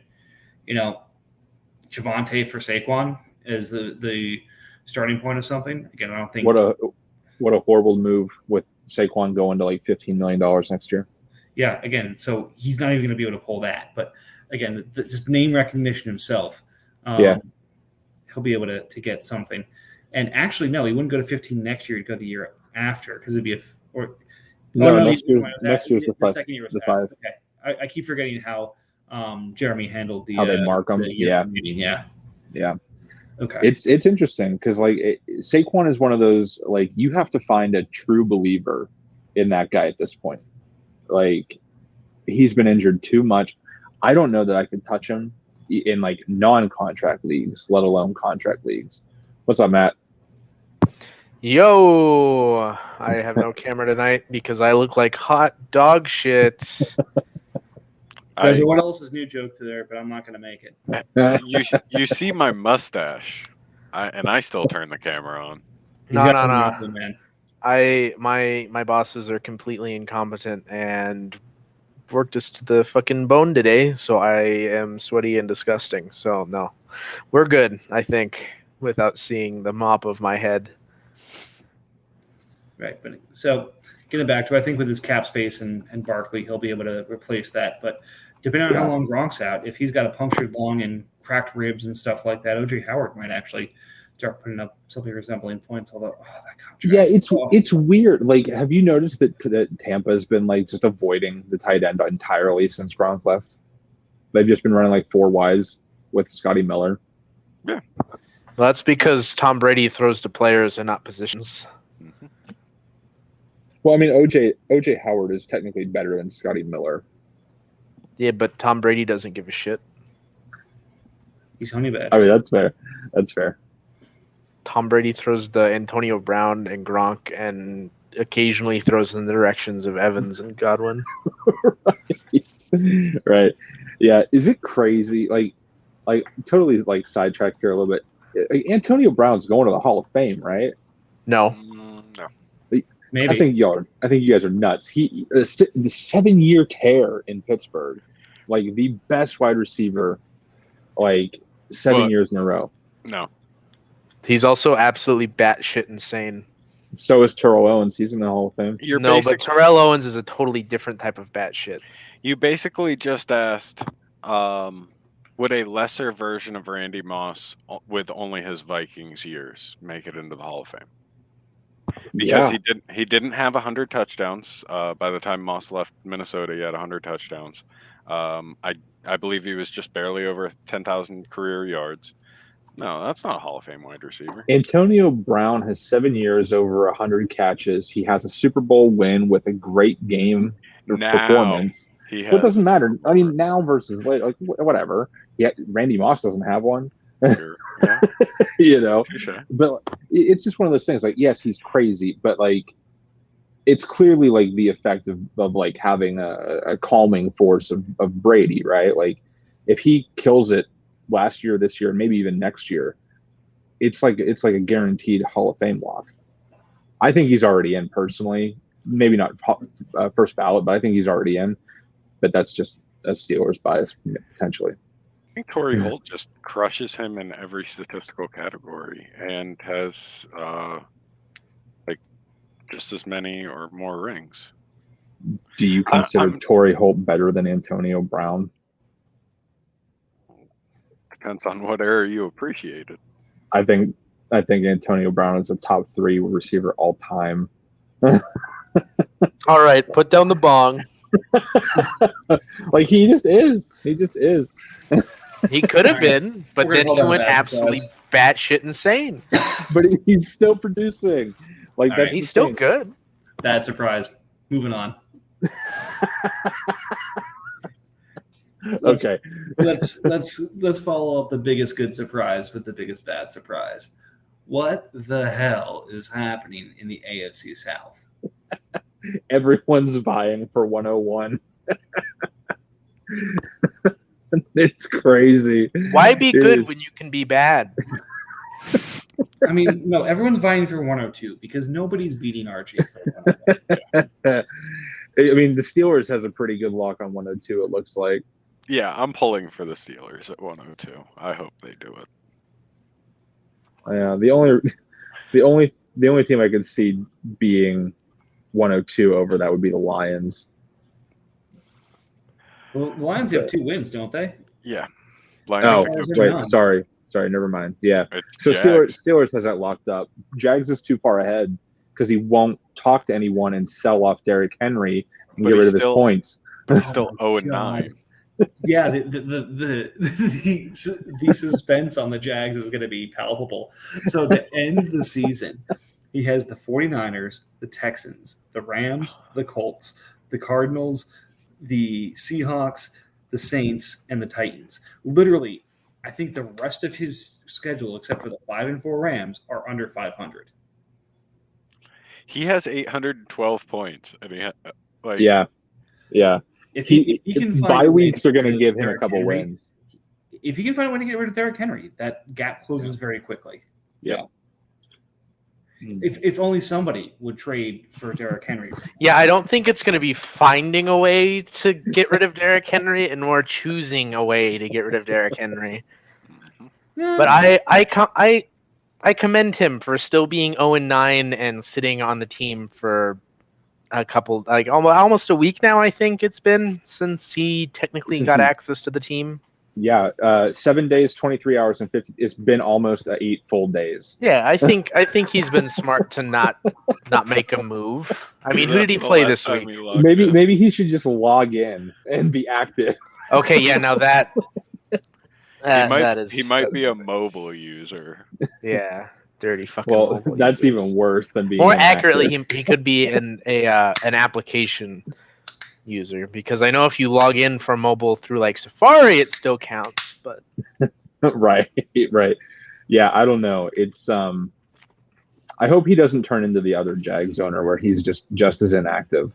Javonte for Saquon is the starting point of something. Again, I don't think what a horrible move with Saquon going to like $15 million next year. Yeah, again, so he's not even going to be able to pull that. But again, just name recognition himself. He'll be able to get something. And actually, no, he wouldn't go to 15 next year. He'd go the year after because it'd be next year's the second year was the 5. Okay, I keep forgetting how Jeremy handled how they mark them. Yeah. Okay. It's interesting because Saquon is one of those, like, you have to find a true believer in that guy at this point. Like, he's been injured too much. I don't know that I could touch him in like non-contract leagues, let alone contract leagues. What's up, Matt? Yo, I have no camera tonight because I look like hot dog shit. What else is new joke to there, but I'm not going to make it. You see my mustache, and I still turn the camera on. No. Man. My bosses are completely incompetent and worked us to the fucking bone today, so I am sweaty and disgusting. So no, we're good, I think, without seeing the mop of my head. Right, but so getting back to, I think with his cap space and Barkley, he'll be able to replace that. But depending on how long Gronk's out, if he's got a punctured lung and cracked ribs and stuff like that, OJ Howard might actually start putting up something resembling points. Although, that contract. Yeah, it's weird. Like, have you noticed that Tampa has been like just avoiding the tight end entirely since Gronk left? They've just been running like 4 wides with Scotty Miller. Yeah, well, that's because Tom Brady throws to players and not positions. Mm-hmm. Well, I mean, OJ Howard is technically better than Scotty Miller. Yeah, but Tom Brady doesn't give a shit. He's honey bad. I mean, that's fair. That's fair. Tom Brady throws the Antonio Brown and Gronk and occasionally throws in the directions of Evans and Godwin. Right. Yeah. Is it crazy? Like totally like sidetracked here a little bit. Antonio Brown's going to the Hall of Fame, right? No. No. Maybe. I think you guys are nuts. The 7-year tear in Pittsburgh, like the best wide receiver, like 7 years in a row. No. He's also absolutely batshit insane. So is Terrell Owens. He's in the Hall of Fame. But Terrell Owens is a totally different type of batshit. You basically just asked, would a lesser version of Randy Moss with only his Vikings years make it into the Hall of Fame? Because he didn't have 100 touchdowns. By the time Moss left Minnesota, he had 100 touchdowns. I believe he was just barely over 10,000 career yards. No, that's not a Hall of Fame wide receiver. Antonio Brown has 7 years, over 100 catches. He has a Super Bowl win with a great game performance. It doesn't matter. I mean, now versus later, like whatever. Yeah, Randy Moss doesn't have one. Sure. Yeah. You know, Sure. But it's just one of those things. Like, yes, he's crazy, but like, it's clearly like the effect of like having a calming force of Brady, right? Like, if he kills it last year, this year, and maybe even next year, it's like a guaranteed Hall of Fame lock. I think he's already in personally. Maybe not first ballot, but I think he's already in. But that's just a Steelers bias potentially. I think Torrey Holt just crushes him in every statistical category and has like just as many or more rings. Do you consider Torrey Holt better than Antonio Brown? Depends on what era you appreciate it. I think Antonio Brown is a top 3 receiver all time. All right, put down the bong. Like, he just is. He just is. He could have been, but then he went absolutely batshit insane. But he's still producing. Like, that's he's still good. Bad surprise. Moving on. Okay. Let's follow up the biggest good surprise with the biggest bad surprise. What the hell is happening in the AFC South? Everyone's vying for 101. It's crazy. Why be good when you can be bad? I mean, no, everyone's vying for 102 because nobody's beating Archie. For 102. I mean, the Steelers has a pretty good lock on 102, it looks like. Yeah, I'm pulling for the Steelers at 102. I hope they do it. Yeah, the only team I could see being 102 over that would be the Lions. Well, the Lions have 2 wins, don't they? Yeah. Oh, wait, sorry, never mind. Yeah, so Steelers has that locked up. Jags is too far ahead because he won't talk to anyone and sell off Derrick Henry and get rid of his points. But he's still 0-9. Yeah, the suspense on the Jags is going to be palpable. So to end the season, he has the 49ers, the Texans, the Rams, the Colts, the Cardinals, the Seahawks, the Saints, and the Titans. Literally, I think the rest of his schedule, except for the 5-4 Rams, are under 500. He has 812 points, and yeah. If he can find bye weeks are going to give him a couple wins. If he can find a way to get rid of Derrick Henry, that gap closes very quickly. Yeah. If only somebody would trade for Derrick Henry. Yeah, I don't think it's going to be finding a way to get rid of Derrick Henry and more choosing a way to get rid of Derrick Henry. Yeah. But I commend him for still being 0-9 and sitting on the team for a couple, like almost a week now. I think it's been since he technically got access to the team. Yeah, 7 days, 23 hours, and 50. It's been almost 8 full days. Yeah, I think he's been smart to not make a move. I mean, who did he play this week? Maybe he should just log in and be active. Okay, yeah, now that he might be a mobile user. Yeah, dirty fucking. Well, that's users. Even worse than being. More accurately, he could be an application user, because I know if you log in from mobile through like Safari, it still counts. But right. Yeah, I don't know. It's I hope he doesn't turn into the other Jags owner where he's just as inactive.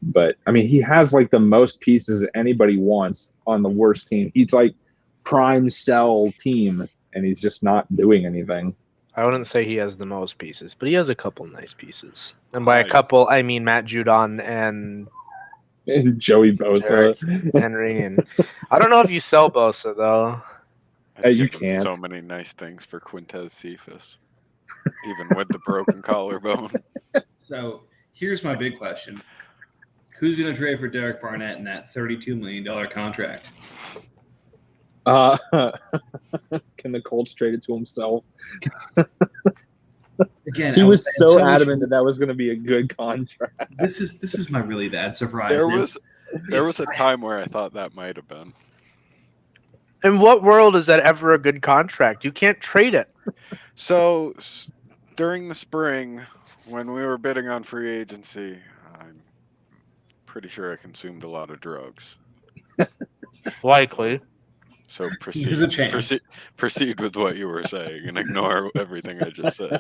But I mean, he has like the most pieces anybody wants on the worst team. He's like prime sell team, and he's just not doing anything. I wouldn't say he has the most pieces, but he has a couple nice pieces. And by a couple, I mean Matt Judon and Joey Bosa, Henry, and I don't know if you sell Bosa though. You can't. So many nice things for Quintez Cephas, even with the broken collarbone. So here's my big question: who's going to trade for Derek Barnett in that $32 million contract? Can the Colts trade it to himself? Again, he was so adamant that was going to be a good contract. This is my really bad surprise. There was a time where I thought that might have been. In what world is that ever a good contract? You can't trade it. So during the spring, when we were bidding on free agency, I'm pretty sure I consumed a lot of drugs. Likely. So There's a chance. Proceed with what you were saying and ignore everything I just said.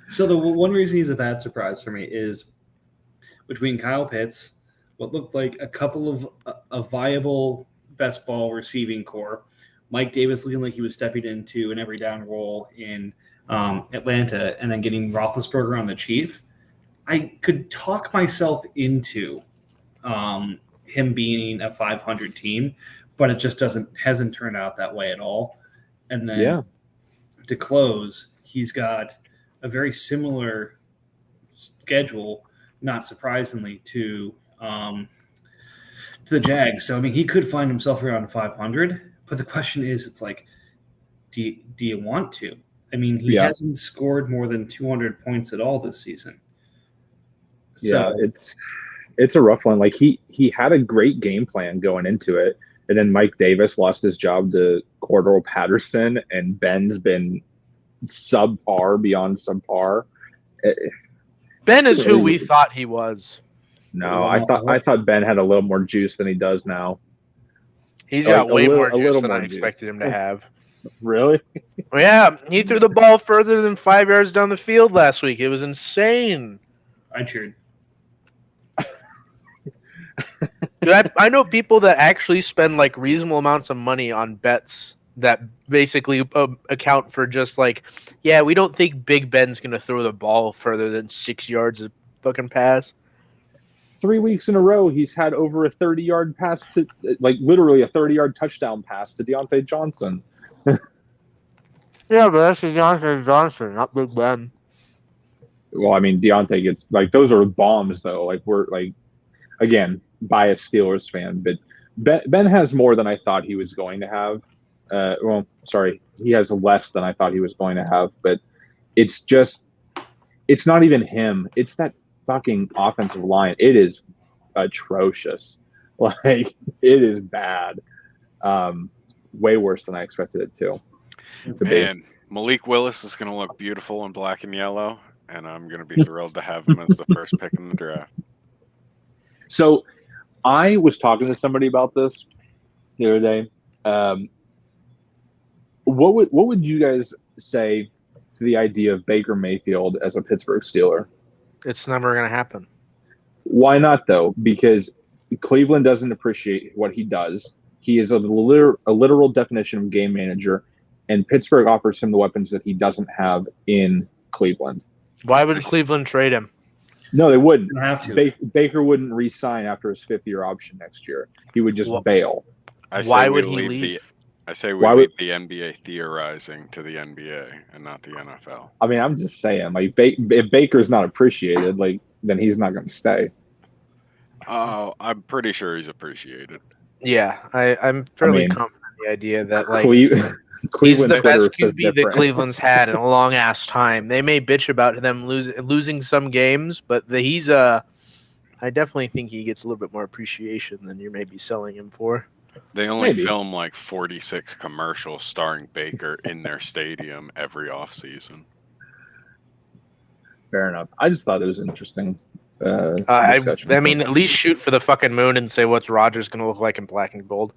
So the one reason he's a bad surprise for me is between Kyle Pitts, what looked like a couple of a viable best ball receiving core, Mike Davis looking like he was stepping into an every down role in Atlanta, and then getting Roethlisberger on the Chief, I could talk myself into him being a 500 team. But it just hasn't turned out that way at all. And then to close, he's got a very similar schedule, not surprisingly, to the Jags. So I mean, he could find himself around 500. But the question is, it's like, do you want to? I mean, he hasn't scored more than 200 points at all this season. So, it's a rough one. Like he had a great game plan going into it. And then Mike Davis lost his job to Cordell Patterson, and Ben's been subpar beyond subpar. Ben is who we thought he was. No, I thought Ben had a little more juice than he does now. He's got way more juice than I expected him to have. Really? Yeah, he threw the ball further than 5 yards down the field last week. It was insane. I cheered. Dude, I know people that actually spend like reasonable amounts of money on bets that basically account for just like, yeah, we don't think Big Ben's gonna throw the ball further than 6 yards of fucking pass. 3 weeks in a row, he's had over a 30-yard pass to, like, literally a 30-yard touchdown pass to Deontay Johnson. Yeah, but that's Deontay Johnson, not Big Ben. Well, I mean, Deontay gets, like, those are bombs, though. Like, we're, like, again, biased Steelers fan, but Ben has more than I thought he was going to have. Well, sorry, he has less than I thought he was going to have, but it's just, it's not even him. It's that fucking offensive line. It is atrocious. Like, it is bad. Way worse than I expected it to Man, Malik Willis is going to look beautiful in black and yellow, and I'm going to be thrilled to have him as the first pick in the draft. So I was talking to somebody about this the other day. What would you guys say to the idea of Baker Mayfield as a Pittsburgh Steeler? It's never going to happen. Why not, though? Because Cleveland doesn't appreciate what he does. He is a literal definition of game manager, and Pittsburgh offers him the weapons that he doesn't have in Cleveland. Why would Cleveland trade him? No, they wouldn't. You don't have to. Baker wouldn't re-sign after his fifth-year option next year. He would just bail. Why would he leave? I say we leave the NBA theorizing to the NBA and not the NFL. I mean, I'm just saying, like, if Baker's not appreciated, like, then he's not going to stay. Oh, I'm pretty sure he's appreciated. Yeah, I'm fairly confident in the idea that, like, he's the best QB that Cleveland's had in a long ass time. They may bitch about them losing some games, but I definitely think he gets a little bit more appreciation than you may be selling him for. They only film like 46 commercials starring Baker in their stadium every offseason. Fair enough. I just thought it was interesting. I mean, at least shoot for the fucking moon and say what's Rodgers going to look like in black and gold.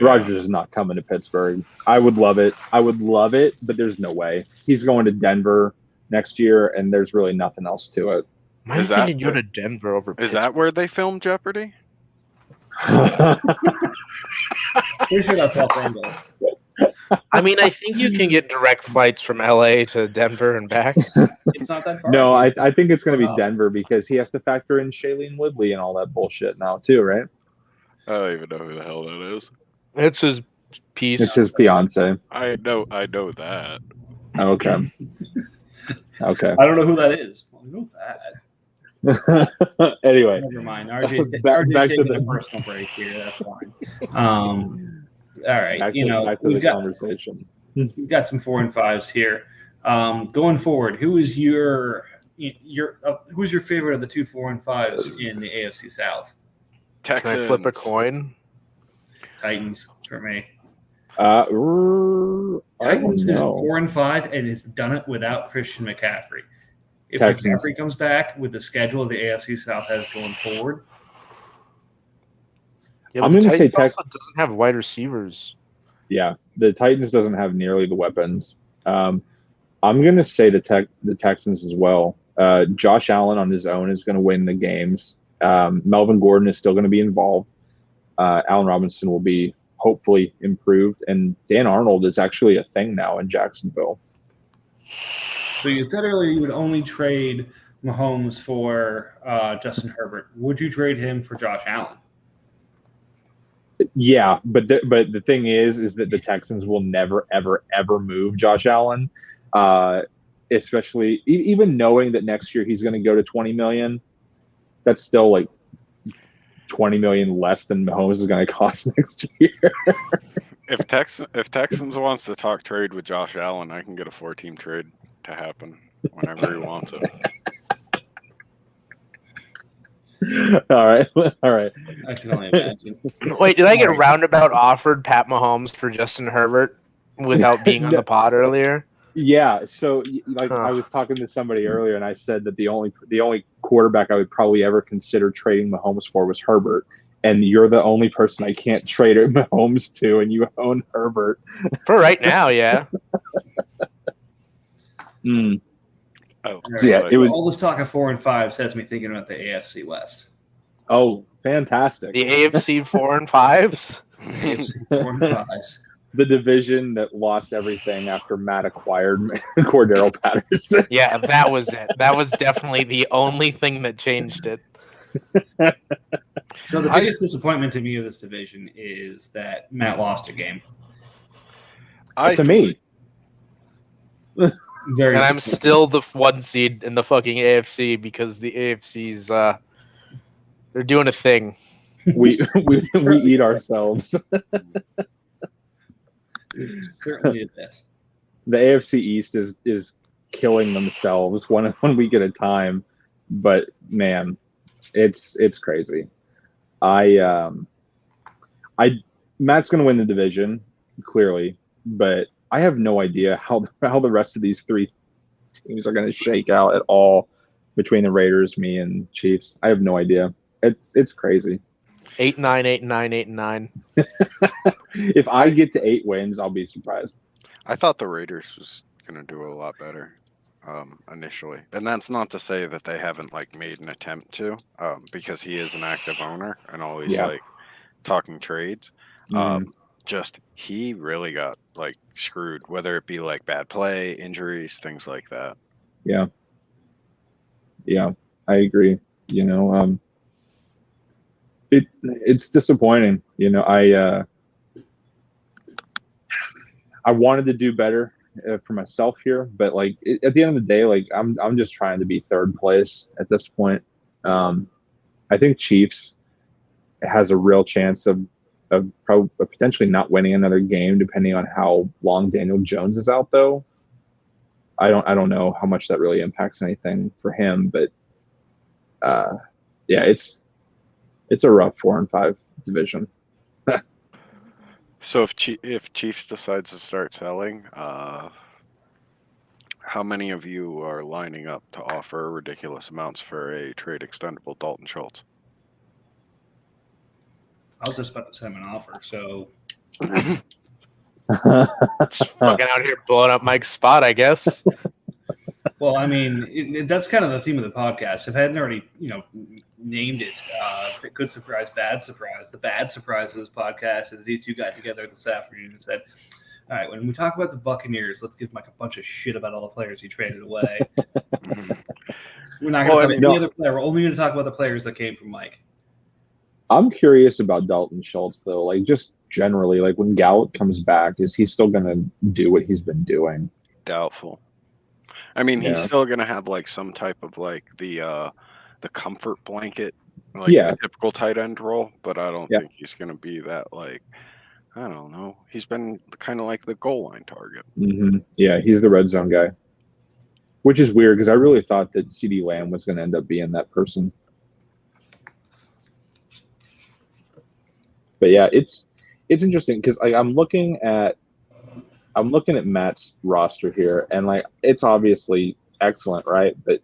Rodgers is not coming to Pittsburgh. I would love it. But there's no way. He's going to Denver next year, and there's really nothing else to it. My opinion, you go to Denver over Pittsburgh. Is that where they film Jeopardy? Pretty sure that's Los Angeles. I mean, I think you can get direct flights from LA to Denver and back. It's not that far. No, I think it's going to be Denver because he has to factor in Shailene Woodley and all that bullshit now too, right? I don't even know who the hell that is. It's his piece. It's his fiance. I know that. Okay. Okay. I don't know who that is. I know that. Anyway, Never mind. RJ's back taking to a personal break here. That's fine. All right. back to the conversation. We've got some 4 and 5s here. Going forward, who is your favorite of the 2 4 and 5s in the AFC South? Texans. Can I flip a coin? Titans for me. Titans is 4 and 5 and has done it without Christian McCaffrey. If McCaffrey comes back with the schedule the AFC South has going forward, yeah, I'm going to say Texans doesn't have wide receivers. Yeah, the Titans doesn't have nearly the weapons. I'm going to say the Texans as well. Josh Allen on his own is going to win the games. Melvin Gordon is still going to be involved. Allen Robinson will be hopefully improved, and Dan Arnold is actually a thing now in Jacksonville. So you said earlier you would only trade Mahomes for Justin Herbert. Would you trade him for Josh Allen? Yeah, but the thing is that the Texans will never, ever, ever move Josh Allen, especially even knowing that next year he's going to go to $20 million. That's still like $20 million less than Mahomes is going to cost next year. If Texans wants to talk trade with Josh Allen, I can get a 4-team trade to happen whenever he wants it. All right. I can only imagine. Wait, did I get roundabout offered Pat Mahomes for Justin Herbert without being on the pod earlier? Yeah. So, I was talking to somebody earlier, and I said that the only quarterback I would probably ever consider trading Mahomes for was Herbert. And you're the only person I can't trade Mahomes to, and you own Herbert. For right now, yeah. Oh, so yeah, it was all this talk of 4 and 5 has me thinking about the AFC West. Oh, Fantastic. The AFC 4 and 5s. AFC 4 and 5s. The division that lost everything after Matt acquired Cordero Patterson. Yeah, that was it. That was definitely the only thing that changed it. So the biggest disappointment to me of this division is that Matt lost a game. To me. Very and I'm still the 1 seed in the fucking AFC because the AFC's they're doing a thing. We eat ourselves. Certainly a bit. The AFC East is killing themselves one week at a time, but man, it's crazy. Matt's going to win the division clearly, but I have no idea how the rest of these 3 teams are going to shake out at all between the Raiders, me, and Chiefs. I have no idea. It's crazy. 8-9, 8-9, 8-9. If I get to 8 wins, I'll be surprised. I thought the Raiders was going to do a lot better initially, and that's not to say that they haven't made an attempt to, because he is an active owner and always talking trades. Just he really got screwed, whether it be bad play, injuries, things like that. Yeah, I agree. It's disappointing. I wanted to do better for myself here, but at the end of the day, I'm just trying to be 3rd place at this point. I think Chiefs has a real chance of potentially not winning another game, depending on how long Daniel Jones is out. Though I don't know how much that really impacts anything for him, but it's a rough 4 and 5 division. So if Chiefs decides to start selling, how many of you are lining up to offer ridiculous amounts for a trade extendable Dalton Schultz? I was just about to send him an offer, so Fucking out here blowing up Mike's spot, I guess. Well, I mean, that's kind of the theme of the podcast. If I hadn't already, named it, good surprise, bad surprise. The bad surprise of this podcast is these 2 got together this afternoon and said, all right, when we talk about the Buccaneers, let's give Mike a bunch of shit about all the players he traded away. We're not going to talk about any other player. We're only going to talk about the players that came from Mike. I'm curious about Dalton Schultz, though. Just generally, when Gallup comes back, is he still going to do what he's been doing? Doubtful. I mean, he's still going to have some type of the comfort blanket, the typical tight end role, but I don't think he's going to be that I don't know. He's been kind of the goal line target. Mm-hmm. Yeah, he's the red zone guy, which is weird because I really thought that CeeDee Lamb was going to end up being that person. But yeah, it's interesting because I'm looking at Matt's roster here, and it's obviously excellent, right? But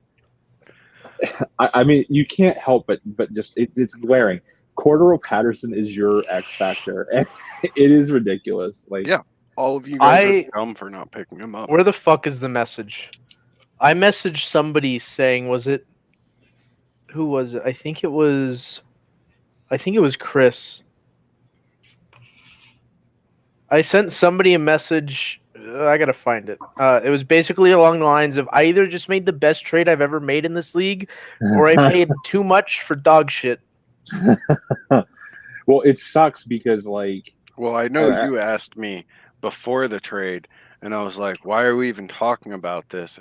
I mean, you can't help but just it's glaring. Cordero Patterson is your X factor, and it is ridiculous. All of you guys are dumb for not picking him up. Where the fuck is the message? I messaged somebody saying, who was it? I think it was Chris. I sent somebody a message. I gotta find it. It was basically along the lines of, I either just made the best trade I've ever made in this league, or I paid too much for dog shit. Well, it sucks because Well, I know you asked me before the trade, and I was like, why are we even talking about this?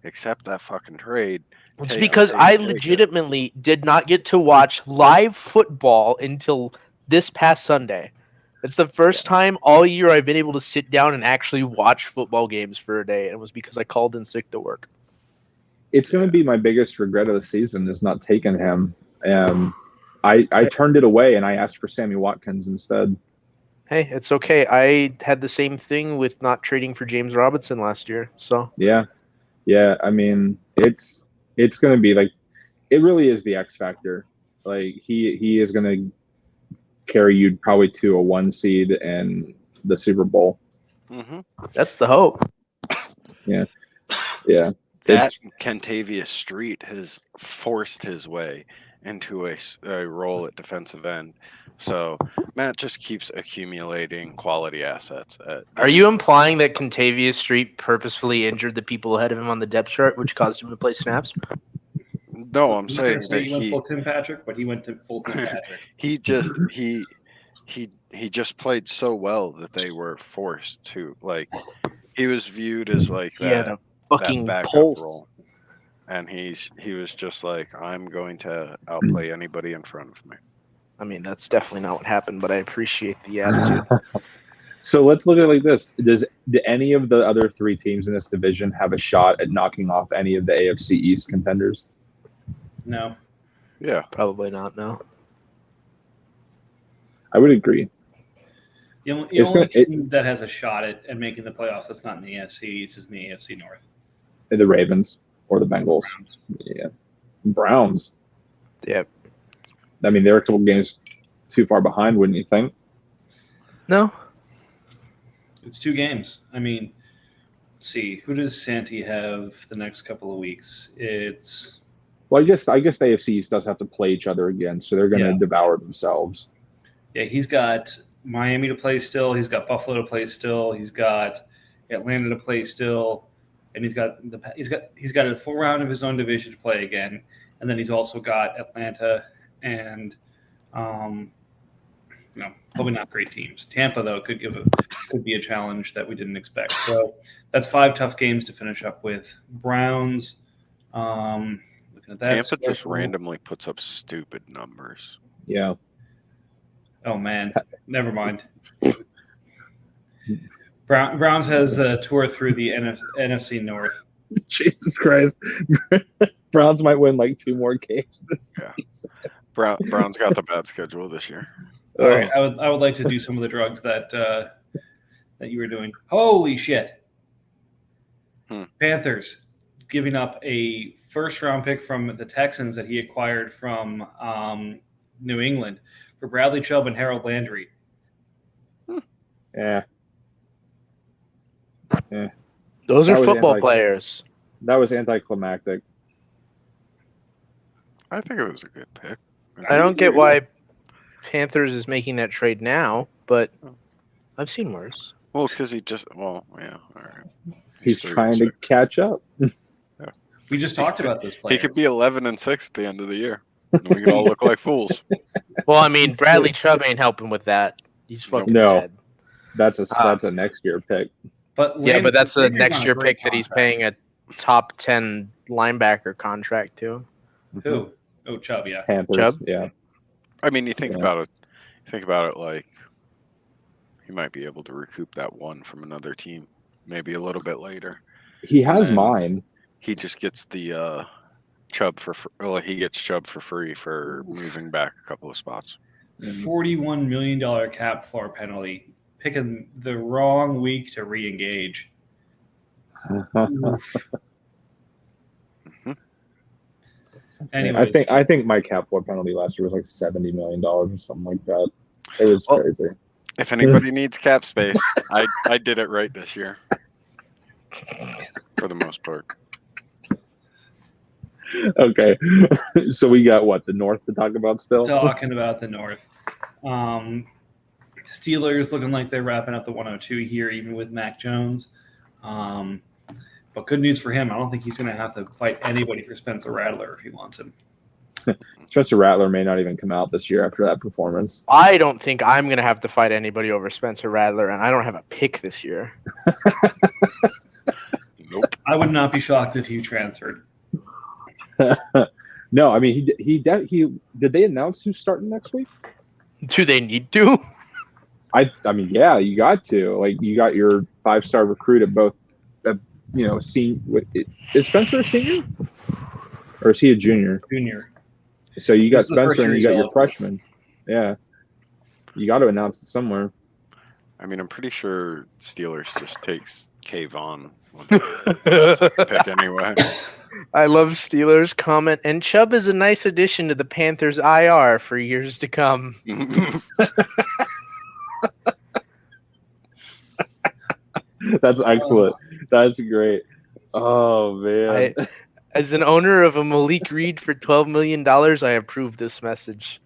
Accept that fucking trade. It's because I legitimately did not get to watch live football until this past Sunday. It's the first time all year I've been able to sit down and actually watch football games for a day, and it was because I called in sick to work. It's going to be my biggest regret of the season is not taking him. I turned it away, and I asked for Sammy Watkins instead. Hey, it's okay. I had the same thing with not trading for James Robinson last year. So yeah. I mean, it's going to be it really is the X factor. He is going to carry you probably to a 1 seed and the Super Bowl. Mm-hmm. That's the hope. Yeah. That Kentavious Street has forced his way into a role at defensive end. So Matt just keeps accumulating quality assets. Are you implying that Contavious Street purposefully injured the people ahead of him on the depth chart, which caused him to play snaps? No, I'm saying that he went full Tim Patrick, but he went to full Tim Patrick. he just played so well that they were forced to, like, he was viewed as like that backup role, and he was just like, I'm going to outplay anybody in front of me. I mean, that's definitely not what happened, but I appreciate the attitude. So let's look at it like this: do any of the other 3 teams in this division have a shot at knocking off any of the AFC East contenders? No. Yeah, probably not. No. I would agree. The only team that has a shot at making the playoffs that's not in the AFC East is in the AFC North. The Ravens or the Bengals. Browns. Yeah. Browns. Yep. I mean, they're a couple games too far behind, wouldn't you think? No. It's 2 games. I mean, let's see. Who does Santi have the next couple of weeks? It's... Well, I guess the AFC East does have to play each other again, so they're going to devour themselves. Yeah, he's got Miami to play still. He's got Buffalo to play still. He's got Atlanta to play still, and he's got a full round of his own division to play again. And then he's also got Atlanta and probably not great teams. Tampa though could be a challenge that we didn't expect. So that's 5 tough games to finish up with. Browns. Looking at that, Tampa just randomly puts up stupid numbers. Yeah. Oh man, never mind. Browns has a tour through the NFC North. Jesus Christ. Browns might win like 2 more games this season. Browns got the bad schedule this year. All right, I would like to do some of the drugs that you were doing. Holy shit. Panthers giving up a first-round pick from the Texans that he acquired from New England for Bradley Chubb and Harold Landry. Yeah. Those are football players. That was anticlimactic. I think it was a good pick. I don't get why Panthers is making that trade now, but I've seen worse. Well, because all right. He's trying to catch up. We just talked about this player. He could be 11-6 at the end of the year. And we could all look like fools. Well, I mean, Bradley Chubb ain't helping with that. He's fucking dead. That's a next year pick. But that's a next year pick that he's paying a top 10 linebacker contract to. Who? Oh, Chubb, yeah. Panthers, Chubb? Yeah. I mean, you think about it like he might be able to recoup that one from another team, maybe a little bit later. He has mine. He just gets the Chubb he gets Chubb for free for moving back a couple of spots. $41 million cap floor penalty. Picking the wrong week to re-engage. Anyways, I think my cap floor penalty last year was like $70 million or something like that. It was crazy. If anybody needs cap space, I did it right this year. For the most part. Okay. So we got the North to talk about still? Talking about the North. Steelers looking like they're wrapping up the 102 here, even with Mac Jones. But good news for him. I don't think he's going to have to fight anybody for Spencer Rattler if he wants him. Spencer Rattler may not even come out this year after that performance. I don't think I'm going to have to fight anybody over Spencer Rattler, and I don't have a pick this year. Nope. I would not be shocked if you transferred. No, I mean he did they announce who's starting next week? Do they need to? I mean, yeah, you got to. Like, you got your 5-star recruit at both. Is Spencer a senior, or is he a junior? Junior. So you got Spencer and you got your freshman. Yeah, you got to announce it somewhere. I mean, I'm pretty sure Steelers just takes Kayvon. That's a pick anyway. I love Steelers comment, and Chubb is a nice addition to the Panthers IR for years to come. That's excellent. That's great. Oh man, As an owner of a Malik Reed for $12 million, I approve this message.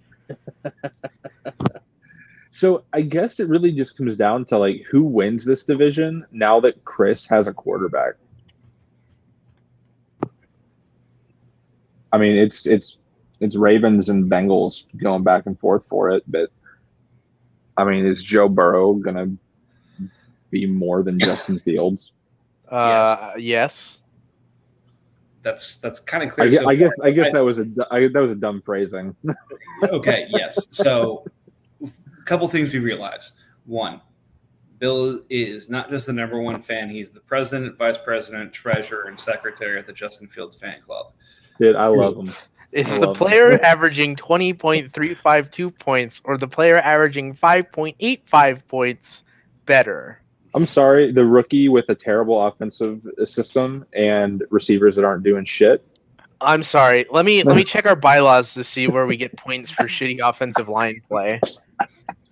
So I guess it really just comes down to like who wins this division now that Chris has a quarterback. I mean, it's Ravens and Bengals going back and forth for it, but I mean, is Joe Burrow gonna be more than Justin Fields? Yes. That's kind of clear. I guess that was a dumb phrasing. Okay, yes. So a couple things we realized. One, Bill is not just the number one fan; he's the president, vice president, treasurer, and secretary of the Justin Fields fan club. Dude, I love him. Is the player averaging 20.352 points or the player averaging 5.85 points better? I'm sorry, the rookie with a terrible offensive system and receivers that aren't doing shit. I'm sorry. Let me check our bylaws to see where we get points for shitty offensive line play.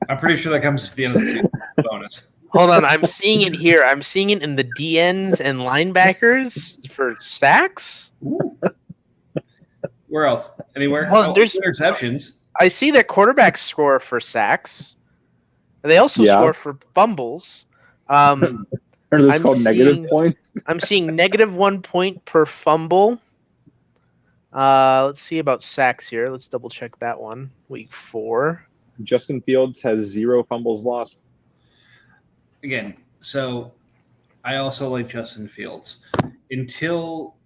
I'm pretty sure that comes at the end of the season bonus. Hold on, I'm seeing it here. I'm seeing it in the DNs and linebackers for sacks. Ooh. Where else? Anywhere? Well, there's interceptions. I see that quarterbacks score for sacks. They also score for fumbles. Are those called negative points? I'm seeing -1 point per fumble. Let's see about sacks here. Let's double check that one. Week 4. Justin Fields has 0 fumbles lost. Again, so I also like Justin Fields. Until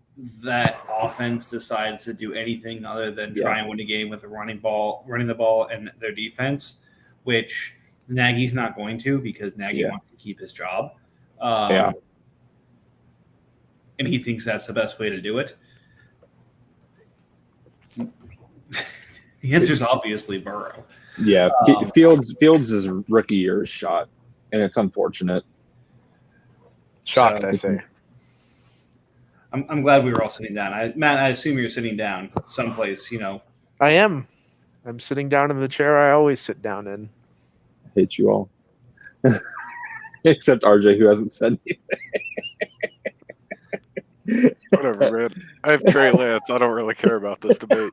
that offense decides to do anything other than try and win a game with running the ball and their defense, which Nagy's not going to because Nagy wants to keep his job. And he thinks that's the best way to do it. The answer is obviously Burrow. Yeah, Fields' rookie year is shot, and it's unfortunate. Shocked, I say. I'm glad we were all sitting down. Matt, I assume you're sitting down someplace, I am. I'm sitting down in the chair I always sit down in. I hate you all. Except RJ, who hasn't said anything. Whatever, man. I have Trey Lance. I don't really care about this debate.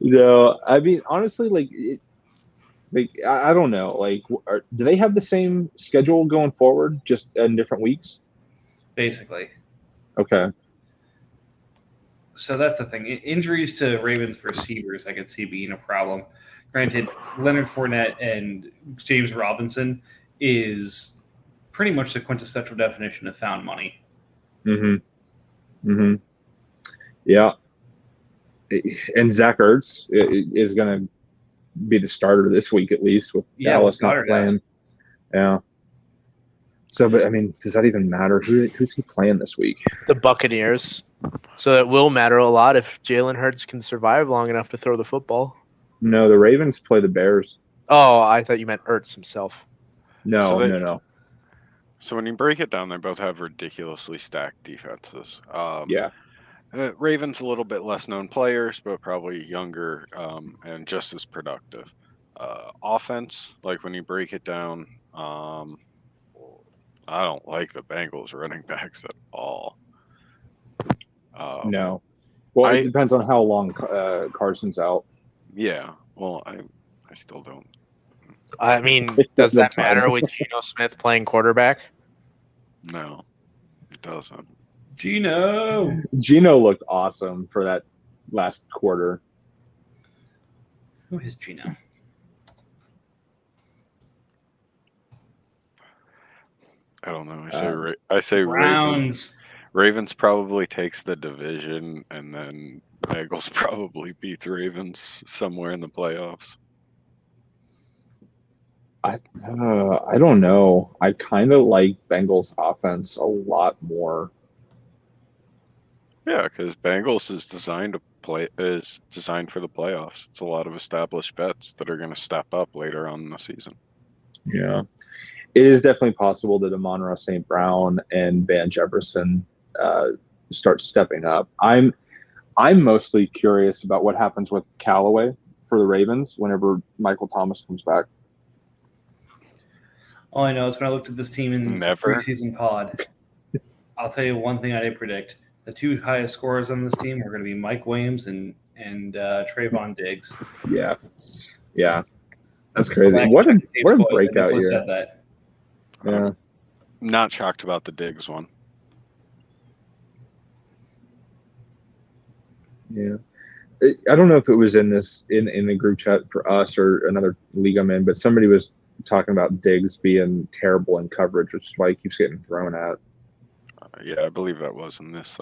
No, I mean, honestly, I don't know. Do they have the same schedule going forward, just in different weeks? Basically. Okay. So that's the thing. Injuries to Ravens receivers I could see being a problem. Granted, Leonard Fournette and James Robinson is pretty much the quintessential definition of found money. Mm-hmm. Mm-hmm. Yeah. And Zach Ertz is going to be the starter this week at least with Dallas not playing. Yeah. So, but I mean, does that even matter? Who's he playing this week? The Buccaneers. So that will matter a lot if Jalen Hurts can survive long enough to throw the football. No, the Ravens play the Bears. Oh, I thought you meant Ertz himself. No. So when you break it down, they both have ridiculously stacked defenses. Yeah. Ravens a little bit less known players, but probably younger and just as productive. Offense, like when you break it down, I don't like the Bengals running backs at all. No. Well, it depends on how long Carson's out. Yeah. Well, I still don't. I mean, does that matter with Geno Smith playing quarterback? No, it doesn't. Geno looked awesome for that last quarter. Who is Geno? I don't know. I say Browns. Ravens probably takes the division, and then Bengals probably beats Ravens somewhere in the playoffs. I don't know. I kind of like Bengals offense a lot more. Yeah, because Bengals is designed for the playoffs. It's a lot of established vets that are going to step up later on in the season. Yeah, it is definitely possible that Amon-Ra St. Brown and Van Jefferson start stepping up. I'm mostly curious about what happens with Callaway for the Ravens whenever Michael Thomas comes back. All I know is when I looked at this team in the preseason pod, I'll tell you one thing I did predict. the two highest scorers on this team are going to be Mike Williams and Trayvon Diggs. Yeah, that's crazy. What a breakout year. Said that. Yeah, not shocked about the Diggs one. Yeah, I don't know if it was in the group chat for us or another league I'm in, but somebody was talking about Diggs being terrible in coverage, which is why he keeps getting thrown at. Yeah, I believe that was in this.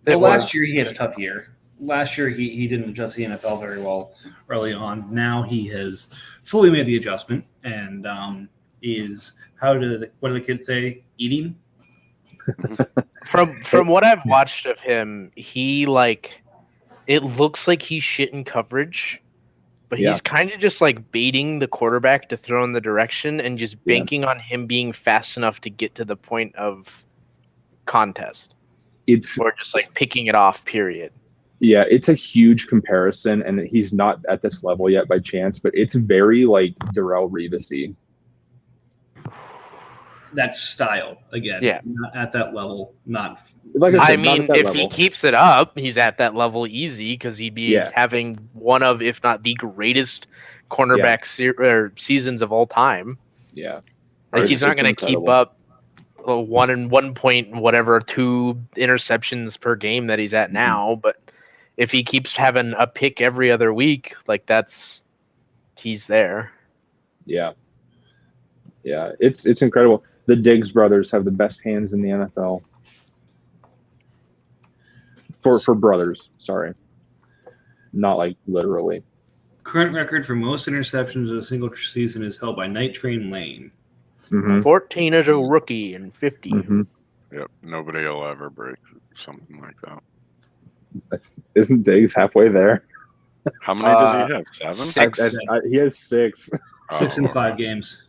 Last year he had a tough year. Last year he didn't adjust the NFL very well early on. Now he has fully made the adjustment and is what do the kids say? Eating. From what I've watched of him, it looks like he's shit in coverage, but he's kind of just like baiting the quarterback to throw in the direction and just banking on him being fast enough to get to the point of contest. Or just like picking it off, period. Yeah, it's a huge comparison, and he's not at this level yet by chance, but it's very like Darrelle Revis-y. That style again. Yeah, not at that level. Not like I said, mean, if he keeps it up, he's at that level easy because he'd be having one of, if not the greatest, cornerback seasons of all time. Yeah, like he's not going to keep up 1 point whatever 2 interceptions per game that he's at now, but if he keeps having a pick every other week, like he's there. Yeah, it's incredible. The Diggs brothers have the best hands in the NFL. For brothers, sorry, not like literally. Current record for most interceptions in a single season is held by Night Train Lane. 14 as a rookie and 50. Yep, nobody will ever break something like that. Isn't Diggs halfway there? How many does he have? 7? 6. He has 6. 6 in 5 games.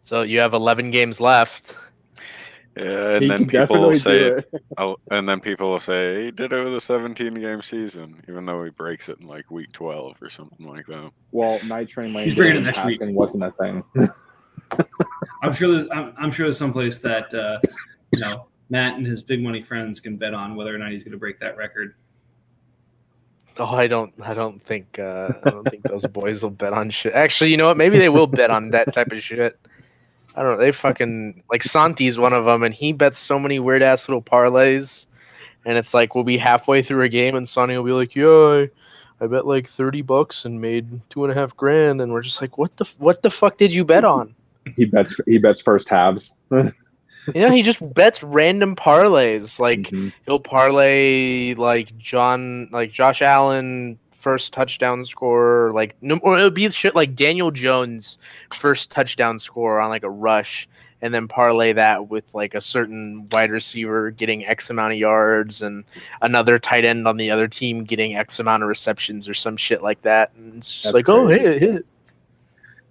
So you have 11 games left. Yeah, and then people will say, he did it with a 17-game season, even though he breaks it in like week 12 or something like that. Well, Night Train Lane wasn't a thing. I'm sure there's someplace that Matt and his big money friends can bet on whether or not he's going to break that record. Oh, I don't think those boys will bet on shit. Actually, you know what? Maybe they will bet on that type of shit. I don't know. They fucking like Santi's one of them, and he bets so many weird ass little parlays, and it's like we'll be halfway through a game, and Santi will be like, "Yeah, I bet like $30 and made $2,500,000," and we're just like, "What the fuck did you bet on?" He bets first halves. He just bets random parlays. Like he'll parlay like Josh Allen first touchdown score, or it'll be shit like Daniel Jones first touchdown score on like a rush, and then parlay that with like a certain wide receiver getting X amount of yards and another tight end on the other team getting X amount of receptions or some shit like that. And it's just like, crazy. Oh, hey, it hit.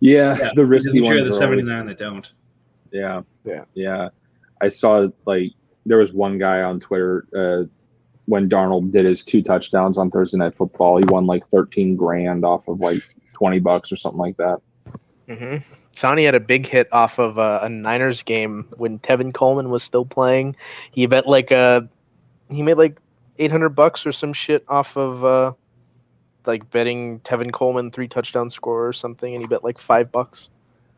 Yeah, the risky ones. The 79 that don't. Yeah. I saw like there was one guy on Twitter when Darnold did his 2 touchdowns on Thursday Night Football. He won like $13,000 off of like $20 or something like that. Sonny had a big hit off of a Niners game when Tevin Coleman was still playing. He bet he made like $800 or some shit off of like betting Tevin Coleman 3 touchdown score or something, and he bet like $5.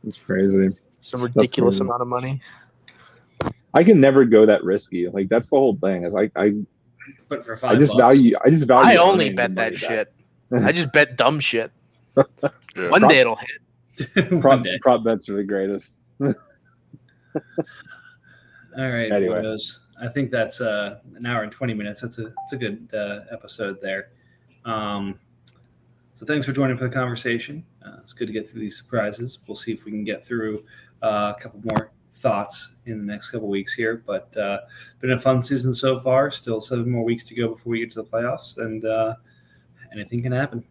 It's crazy. Some ridiculous amount of money. I can never go that risky. Like that's the whole thing. Is but for $5, I just value. I only bet that shit. I just bet dumb shit. One day it'll hit. Prop bets are the greatest. All right, anyway. boys. I think that's an hour and 20 minutes. It's a good episode there. So thanks for joining for the conversation. It's good to get through these surprises. We'll see if we can get through a couple more thoughts in the next couple weeks here, but been a fun season so far. Still 7 more weeks to go before we get to the playoffs, and anything can happen.